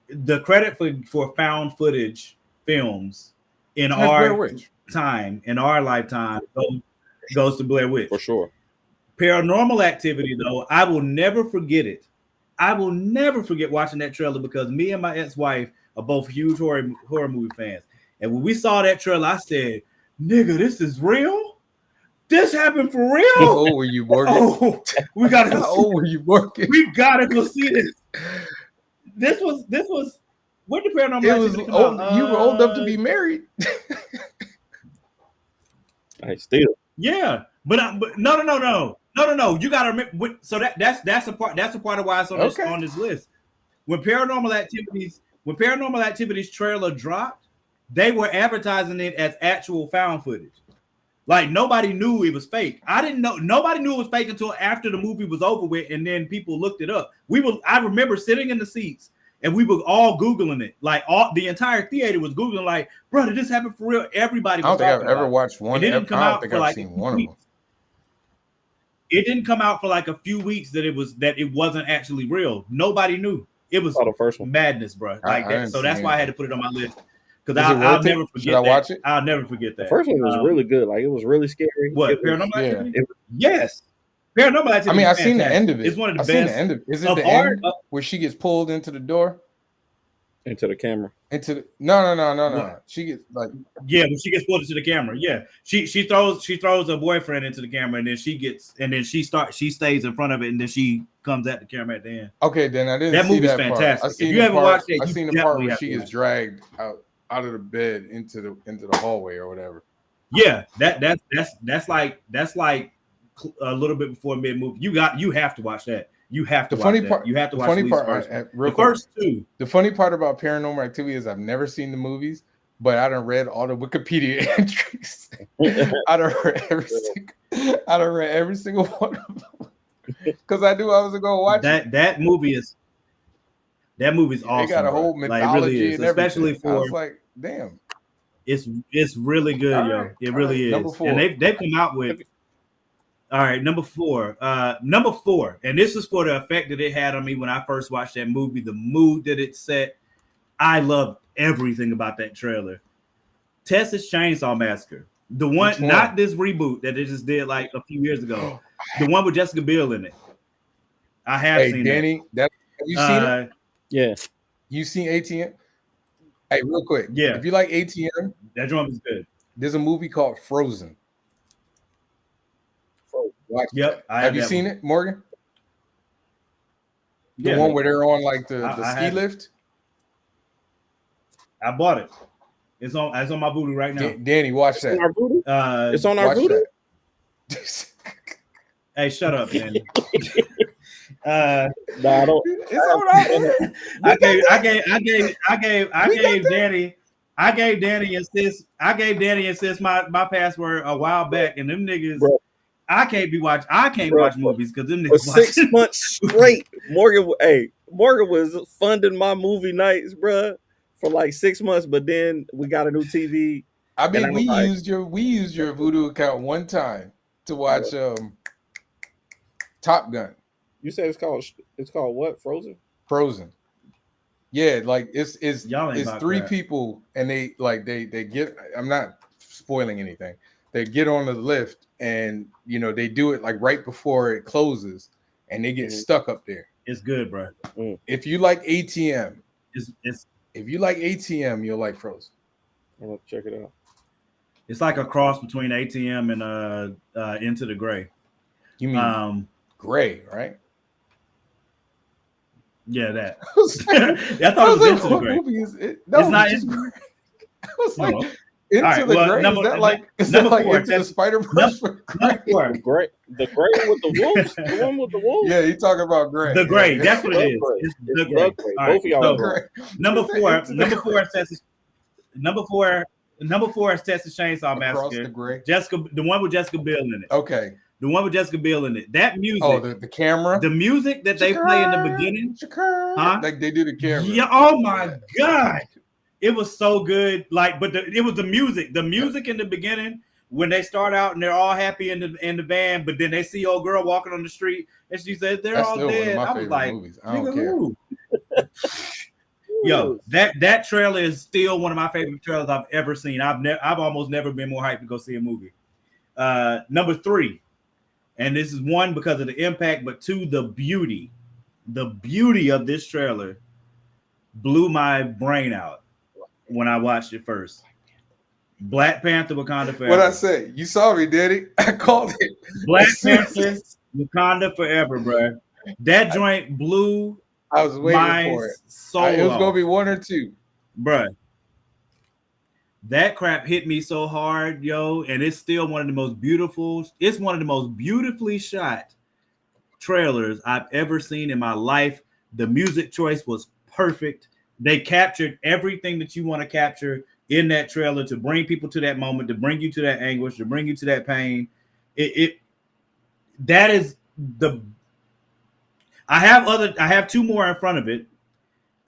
the credit for found footage films in our time, in our lifetime, goes to Blair Witch. For sure. Paranormal Activity, though, I will never forget it. I will never forget watching that trailer, because me and my ex-wife are both huge horror movie fans. And when we saw that trailer, I said, nigga, this is real? This happened for real? How old were you, Morgan? Oh, we gotta go. How old were you, Morgan? We gotta go see this. This was when the Paranormal Activity come old, out? You were old enough to be married. I still. Yeah, but no. You gotta remember. So that's a part of why it's on this list. When Paranormal Activities trailer dropped, they were advertising it as actual found footage. Like, nobody knew it was fake. I didn't know. Nobody knew it was fake until after the movie was over with, and then people looked it up. I remember sitting in the seats, and we were all Googling it. Like, the entire theater was Googling, like, bro, did this happen for real? Everybody was I don't think I've ever watched one. It didn't come out for like seen one of them. It didn't come out for like a few weeks that it wasn't actually real. Nobody knew. It was the first one. Madness, bro. Like that. So that's why I had to put it on my list. Because I'll never forget Should I watch it? I'll never forget that. The first one was really good. Like, it was really scary. What, Paranormal Activity? Yes. Paranormal Activity. I mean, I've seen the end of it. It's one of the best. Seen the end of it. Is it the end where she gets pulled into the door? Into the camera. No. She gets like, yeah, when she gets pulled into the camera. Yeah. She throws her boyfriend into the camera, and then she stays in front of it, and then she comes at the camera at the end. Okay, then I didn't that see movie's that fantastic. Part. If you haven't watched it, I seen the part where she gets dragged out of the bed into the hallway or whatever. Yeah, that's like a little bit before mid movie. You have to watch that. You have to watch that. You have to watch the first two. The funny part about Paranormal Activity is I've never seen the movies, but I done read all the Wikipedia entries. I done read every single one of them because I knew I was gonna watch it. That movie is awesome. They got a whole mythology, like, really is, and especially for. I was like, damn, it's really good, yo. It really is. Number 4. And they've come out with. All right, number 4. Number 4, and this is for the effect that it had on me when I first watched that movie, the mood that it set. I loved everything about that trailer. Texas Chainsaw Massacre. The one, not this reboot that they just did like a few years ago. The one with Jessica Biel in it. I have seen Danny, have you seen it? Yeah. You seen ATM? Hey, real quick. Yeah. If you like ATM, that drum is good. There's a movie called Frozen. Yep. Have you seen it, Morgan? The one where they're on like the ski lift? I bought it. It's on my booty right now. Danny, watch that. It's on our booty? Hey, shut up, Danny. I don't. I gave Danny and sis my password a while back, and them niggas. Bro. I can't watch movies because them niggas for 6 months straight. Morgan was funding my movie nights, bro, for like 6 months. But then we got a new TV. I mean, we used your Voodoo account one time to watch Top Gun. You said it's called what? Frozen. Yeah, like it's 3 people, and they get. I'm not spoiling anything. They get on the lift, and they do it like right before it closes, and they get stuck up there. It's good, bro. If you like ATM, if you like ATM, you'll like Frozen. I'll check it out. It's like a cross between ATM and Into the Gray. You mean Gray, right? Yeah, that. I thought it was Into the Gray. It's not Into the Gray. I was like, Into the Gray. Is that like Into the Spider-Verse? The Gray with the wolves. The one with the wolves. Yeah, you talking about Gray. The Gray. That's what it is. It's the Gray. Both of y'all. Number four is Texas Chainsaw Massacre. The one with Jessica Biel in it. Okay. The one with Jessica Biel in it. That music. Oh, the camera. The music that they play in the beginning. Huh? Like they do the camera. Yeah. Oh my God. It was so good. Like, but it was the music. The music in the beginning when they start out and they're all happy in the van, but then they see old girl walking on the street and she said they're That's all still dead. one of my I was favorite like, movies. I don't care. who? Yo, that trailer is still one of my favorite trailers I've ever seen. I've almost never been more hyped to go see a movie. Number 3, and this is 1 because of the impact, but 2, the beauty of this trailer blew my brain out when I watched it first. Black Panther: Wakanda Forever. What I say? You saw me, did it? I called it. Black Panther: Wakanda Forever, bro. That joint blew. I was waiting for it. It was gonna be 1 or 2, bro. That crap hit me so hard, yo, and it's still one of the most beautiful. It's one of the most beautifully shot trailers I've ever seen in my life. The music choice was perfect. They captured everything that you want to capture in that trailer to bring people to that moment, to bring you to that anguish, to bring you to that pain. That is the. I have 2 more in front of it.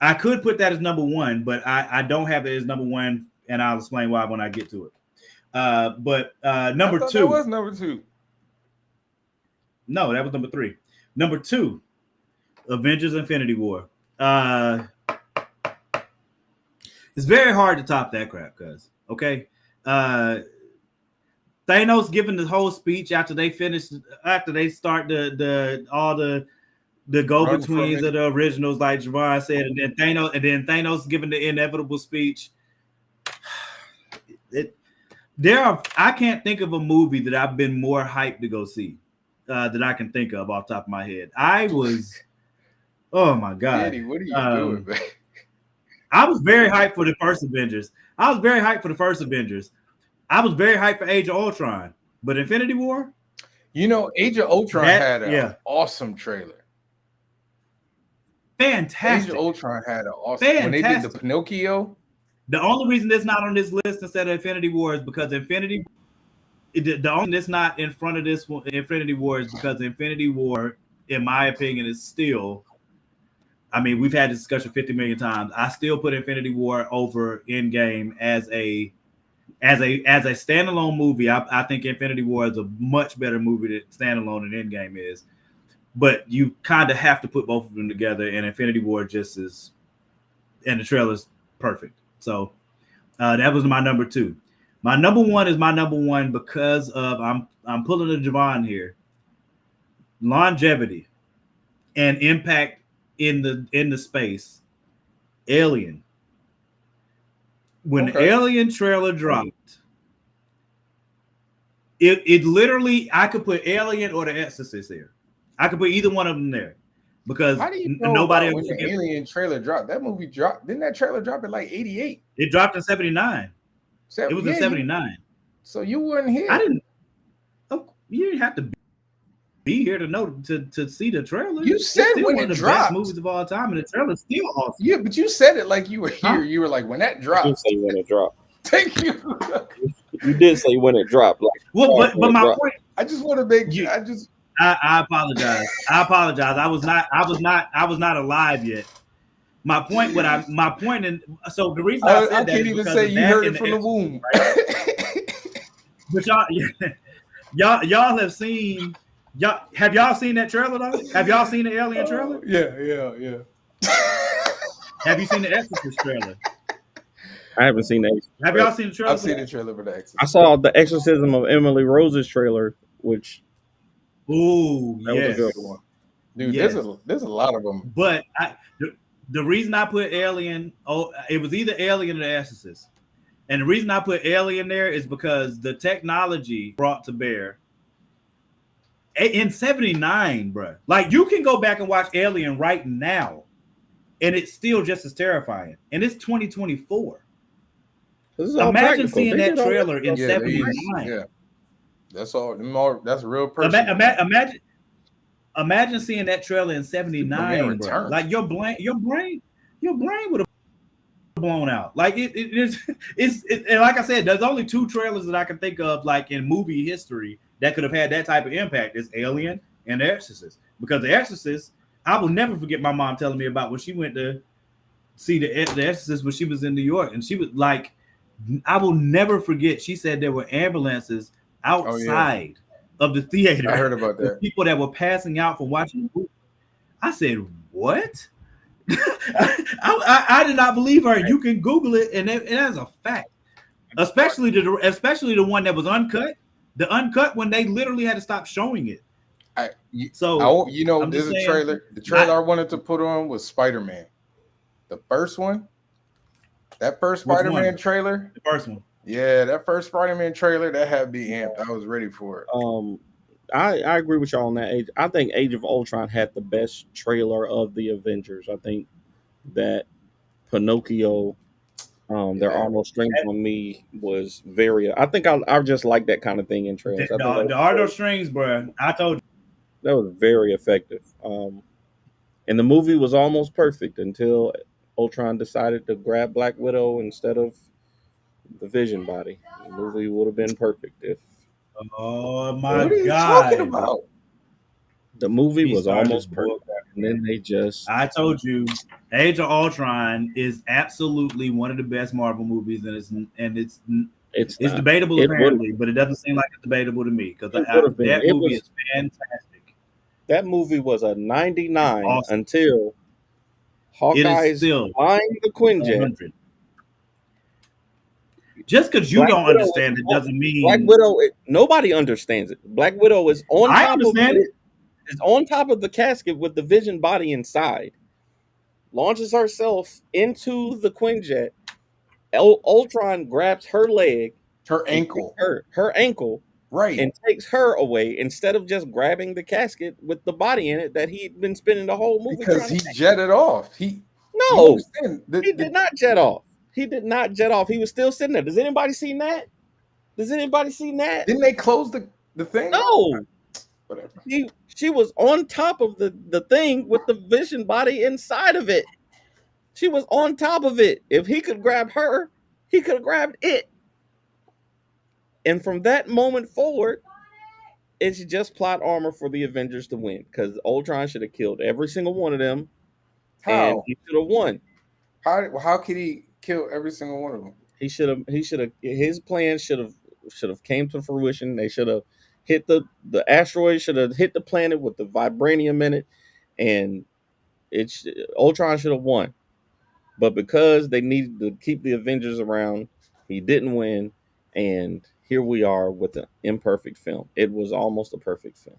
I could put that as number 1, but I don't have it as number 1, and I'll explain why when I get to it. But number 2. That was number 2. No, that was number 3. Number 2, Avengers: Infinity War. It's very hard to top that crap, cuz. Okay. Thanos giving the whole speech after they start all the go-betweens of the originals, like Javon said, and then Thanos giving the inevitable speech. I can't think of a movie that I've been more hyped to go see that I can think of off the top of my head. Oh my God. Eddie, what are you doing, man? I was very hyped for the first Avengers. I was very hyped for Age of Ultron, but Infinity War? Age of Ultron had an awesome trailer. Fantastic. Age of Ultron had an awesome. When they did the Pinocchio. The only reason it's not on this list instead of Infinity War is because the only reason it's not in front of this one, Infinity War, is because Infinity War, in my opinion, is still. I mean, we've had this discussion 50 million times. I still put Infinity War over Endgame as a standalone movie. I think Infinity War is a much better movie than standalone than Endgame is. But you kind of have to put both of them together, and Infinity War just is, and the trailer's perfect. So that was my number 2. My number 1 is my number 1 because of I'm pulling a Javon here. Longevity and impact in the space. Alien. When the Alien trailer dropped, it literally, I could put Alien or The Exorcist there. I could put either one of them there because how do you know nobody when the Alien trailer dropped? That movie dropped. Didn't that trailer drop at like 88? It dropped in 79. It was in 79. So you weren't here. I didn't. Oh, you didn't have to be here to know to see the trailer. You said it's when one it of the dropped. best movies of all time, and the trailer's still awesome. Yeah, but you said it like you were here. Huh? You were like, when that dropped. You did say when it dropped. Thank you. You did say when it dropped. Like, well, but my point. I just want to make you. I apologize. I was not alive yet. My point. And so the reason I said I that can't even say you heard it from the womb. Right? But y'all have seen. Have y'all seen that trailer though? Have y'all seen the Alien trailer? Yeah. Have you seen the Exorcist trailer? I haven't seen that. Have y'all seen the trailer? I've seen the trailer for the Exorcist. I saw the Exorcism of Emily Rose's trailer, which. Ooh, that was a good one. Dude, yes. there's a lot of them. But the reason I put Alien, it was either Alien or The Exorcist. And the reason I put Alien there is because the technology brought to bear in 79, bro. Like, you can go back and watch Alien right now, and it's still just as terrifying. And it's 2024. Imagine seeing that trailer in 79. Yeah. That's all. That's a real person. Imagine seeing that trailer in 79, bro. Like your brain would have blown out. Like it's and like I said, there's only 2 trailers that I can think of, like in movie history, that could have had that type of impact. It's Alien and The Exorcist. Because The Exorcist, I will never forget my mom telling me about when she went to see the Exorcist when she was in New York, and she was like, I will never forget. She said there were ambulances outside of the theater. I heard about with that. people that were passing out from watching the movie. I said, "What?" I did not believe her. You can Google it, and it is a fact. Especially the one that was uncut. The uncut when they literally had to stop showing it. So I'm there's just a saying, trailer. The trailer I wanted to put on was Spider-Man. The first one, that first Which Spider-Man one? trailer. The first one. Yeah, that first Spider-Man trailer that had me amped. I was ready for it. I agree with y'all on that. Age. I think Age of Ultron had the best trailer of the Avengers. I think that Pinocchio, their Arnold Strings on Me was very. I think I just like that kind of thing in trailers. The Arnold Strings, bro. I told you that was very effective. And the movie was almost perfect until Ultron decided to grab Black Widow instead of the Vision body. The movie would have been perfect if. Oh my What are you God. talking about? The movie He was started almost this perfect, and then they just. I told you, Age of Ultron is absolutely one of the best Marvel movies, and it's debatable apparently, but it doesn't seem like it's debatable to me because that movie is fantastic. That movie was a 99 until Hawkeye's flying the Quinjet. 100. Just because you don't understand it doesn't mean Black Widow. Nobody understands it. Black Widow is on top of it. Is on top of the casket with the Vision body inside. Launches herself into the Quinjet. Ultron grabs her leg, her ankle, her ankle, right, and takes her away instead of just grabbing the casket with the body in it that he'd been spending the whole movie. Because he jetted off. He did not jet off. He did not jet off. He was still sitting there. Does anybody seen that? Didn't they close the thing? No. Whatever. She was on top of the thing with the Vision body inside of it. She was on top of it. If he could grab her, he could have grabbed it. And from that moment forward, it's just plot armor for the Avengers to win because Ultron should have killed every single one of them. How? And he should have won. How could he kill every single one of them? He should have. His plan should have came to fruition. They should have hit the asteroid. Should have hit the planet with the vibranium in it, and Ultron should have won. But because they needed to keep the Avengers around, he didn't win, and here we are with an imperfect film. It was almost a perfect film.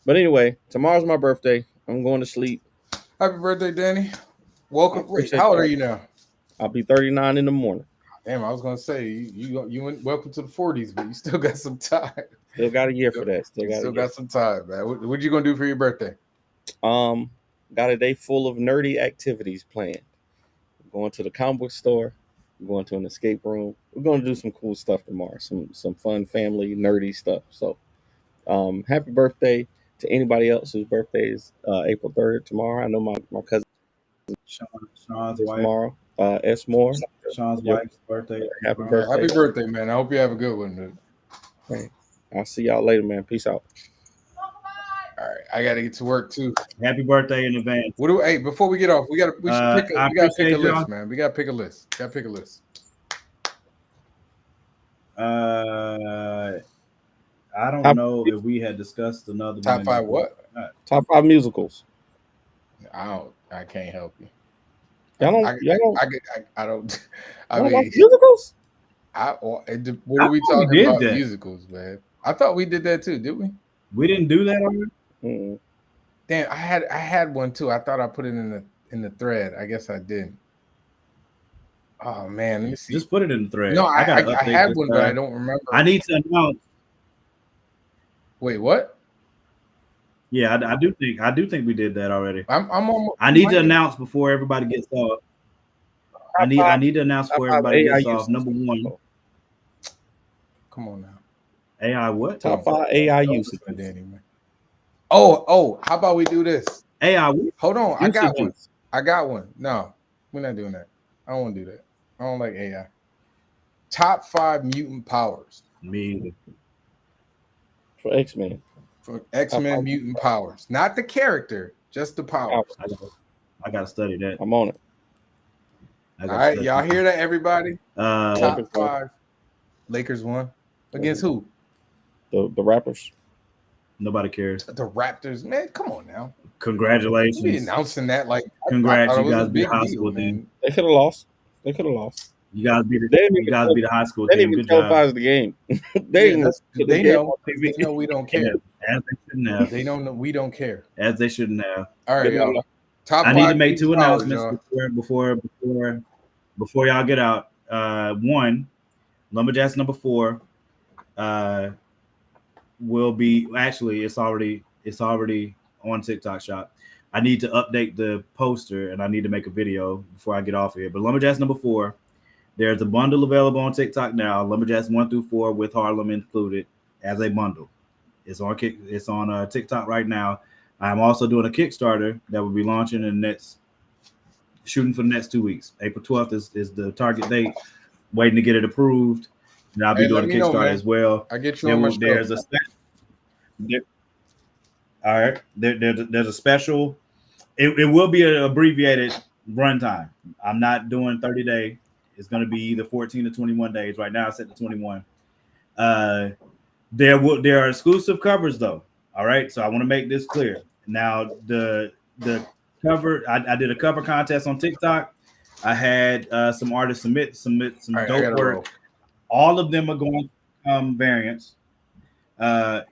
But anyway, tomorrow's my birthday. I'm going to sleep. Happy birthday, Danny. Welcome. Wait, how old are you now? I'll be 39 in the morning. Damn, I was gonna say you went welcome to the 40s, but you still got some time. Still got a year for that. Still got some time, man. What you gonna do for your birthday? Got a day full of nerdy activities planned. We're going to the comic book store. We're going to an escape room. We're going to do some cool stuff tomorrow. Some fun family nerdy stuff. So, happy birthday to anybody else whose birthday is April 3rd tomorrow. I know my cousin Sean's tomorrow. S. Moore. Sean's wife's birthday. Happy birthday. Happy birthday, man. I hope you have a good one, dude. Okay. I'll see y'all later, man. Peace out. All right, I gotta get to work too. Happy birthday in advance. Hey, before we get off, we should pick a list, man. We gotta pick a list. I don't know if we had discussed another top 5 what? Top 5 musicals. I can't help you. I don't. I mean, musicals. What are we talking about? Musicals, man. I thought we did that too, did we? We didn't do that already. Mm-mm. Damn, I had one too. I thought I put it in the thread. I guess I didn't. Oh man, let me see. Just put it in the thread. No, I had one, but I don't remember. I need to announce. Wait, what? Yeah, I do think we did that already. I need to announce before everybody gets off. I need to announce before everybody gets off. Number 1. Come on now. AI what? Top 5 AI usage. Oh, how about we do this? AI what? Hold on, I got one. No, we're not doing that. I don't want to do that. I don't like AI. Top 5 mutant powers. Me either. For X-Men. For X-Men mutant powers. Not the character, just the powers. I gotta study that. I'm on it. All right, y'all hear that, everybody? Top Lakers 5. Lakers won. Against who? The Raptors. Nobody cares. The Raptors, man. Come on now. Congratulations. You be announcing that like congrats. You guys a beat big the high deal, school man. team. They could have lost. They could have lost. You guys beat the high school They team. didn't Good even job. televise the game. They know we don't care. As they shouldn't have. They don't know we don't care. As they shouldn't have. All right, y'all. Top I 5 need to make 2 college, announcements y'all. before y'all get out. One, Lumberjacks number 4 will be actually it's already on TikTok shop. I need to update the poster and I need to make a video before I get off here. But Lumberjacks number 4, there's a bundle available on TikTok now. Lumberjacks 1 through 4 with Harlem included as a bundle. It's on TikTok right now. I'm also doing a Kickstarter that will be launching in the next shooting for the next 2 weeks. April 12th is the target date. Waiting to get it approved. And I'll be doing a Kickstarter as well. I get you on my show. There's a all right. There's a special. It will be an abbreviated runtime. I'm not doing 30-day. It's going to be either 14 to 21 days. Right now, it's set to 21. There are exclusive covers though. All right, so I want to make this clear. Now the cover. I did a cover contest on TikTok. I had some artists submit some dope work. All of them are going to become variants. I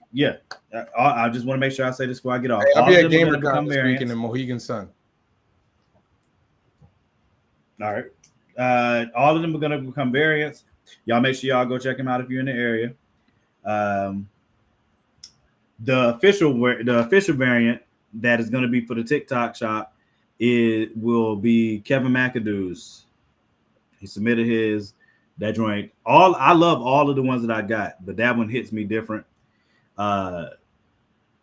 just want to make sure I say this before I get off. I'll be at Gamer become variants in the Mohegan Sun. All right. All of them are going to become variants. Y'all make sure y'all go check them out if you're in the area. The official variant that is going to be for the TikTok shop will be Kevin McAdoo's. He submitted his. That joint. I love all of the ones that I got, but that one hits me different. And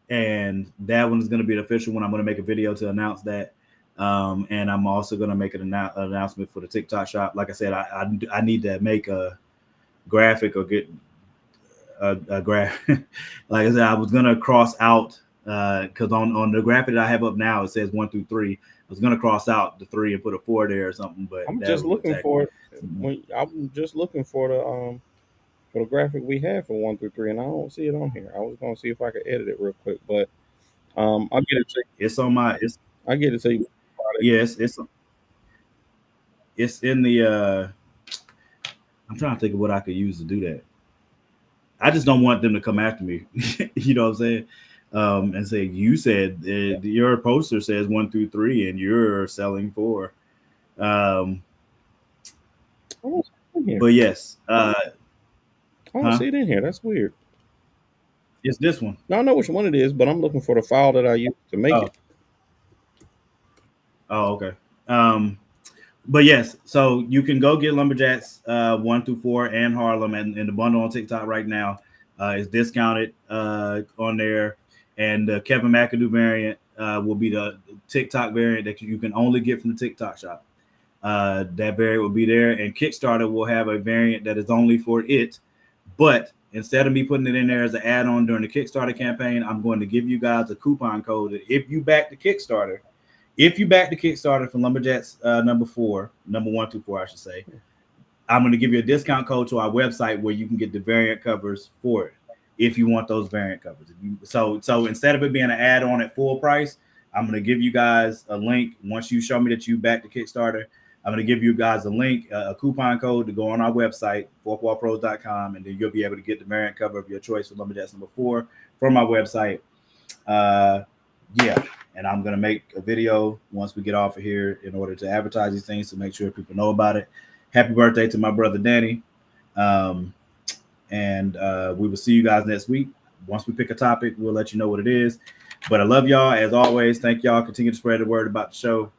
that one is going to be an official one. I'm going to make a video to announce that. And I'm also going to make an announcement for the TikTok shop. Like I said, I need to make a graphic or get a graphic. Like I said, I was going to cross out because on the graphic that I have up now, it says 1 through 3. I was going to cross out the 3 and put a 4 there or something. But I'm just looking for it. I'm just looking for the graphic we have for 1 through 3, and I don't see it on here. I was going to see if I could edit it real quick, but I'll get it to you. It's on my. I'll get it to you. Yes, it's in the. I'm trying to think of what I could use to do that. I just don't want them to come after me. You know what I'm saying? And say you said your poster says 1 through 3, and you're selling 4. But yes, I don't see it in here. That's weird. It's this one. No, I know which one it is, but I'm looking for the file that I used to make it. Oh, okay. But yes, so you can go get Lumberjacks 1 through 4 and Harlem, and the bundle on TikTok right now is discounted on there. And the Kevin McAdoo variant will be the TikTok variant that you can only get from the TikTok shop. That variant will be there, and Kickstarter will have a variant that is only for it. But instead of me putting it in there as an add-on during the Kickstarter campaign, I'm going to give you guys a coupon code that if you back the Kickstarter for Lumberjacks number 1 through 4, I should say, I'm going to give you a discount code to our website where you can get the variant covers for it if you want those variant covers. So instead of it being an add-on at full price, I'm going to give you guys a link. Once you show me that you back the Kickstarter, I'm going to give you guys a link, a coupon code to go on our website, fourthwallpros.com, and then you'll be able to get the variant cover of your choice for Lumberjacks number 4 from our website. And I'm going to make a video once we get off of here in order to advertise these things to make sure people know about it. Happy birthday to my brother Danny. And we will see you guys next week. Once we pick a topic, we'll let you know what it is. But I love y'all as always. Thank y'all. Continue to spread the word about the show.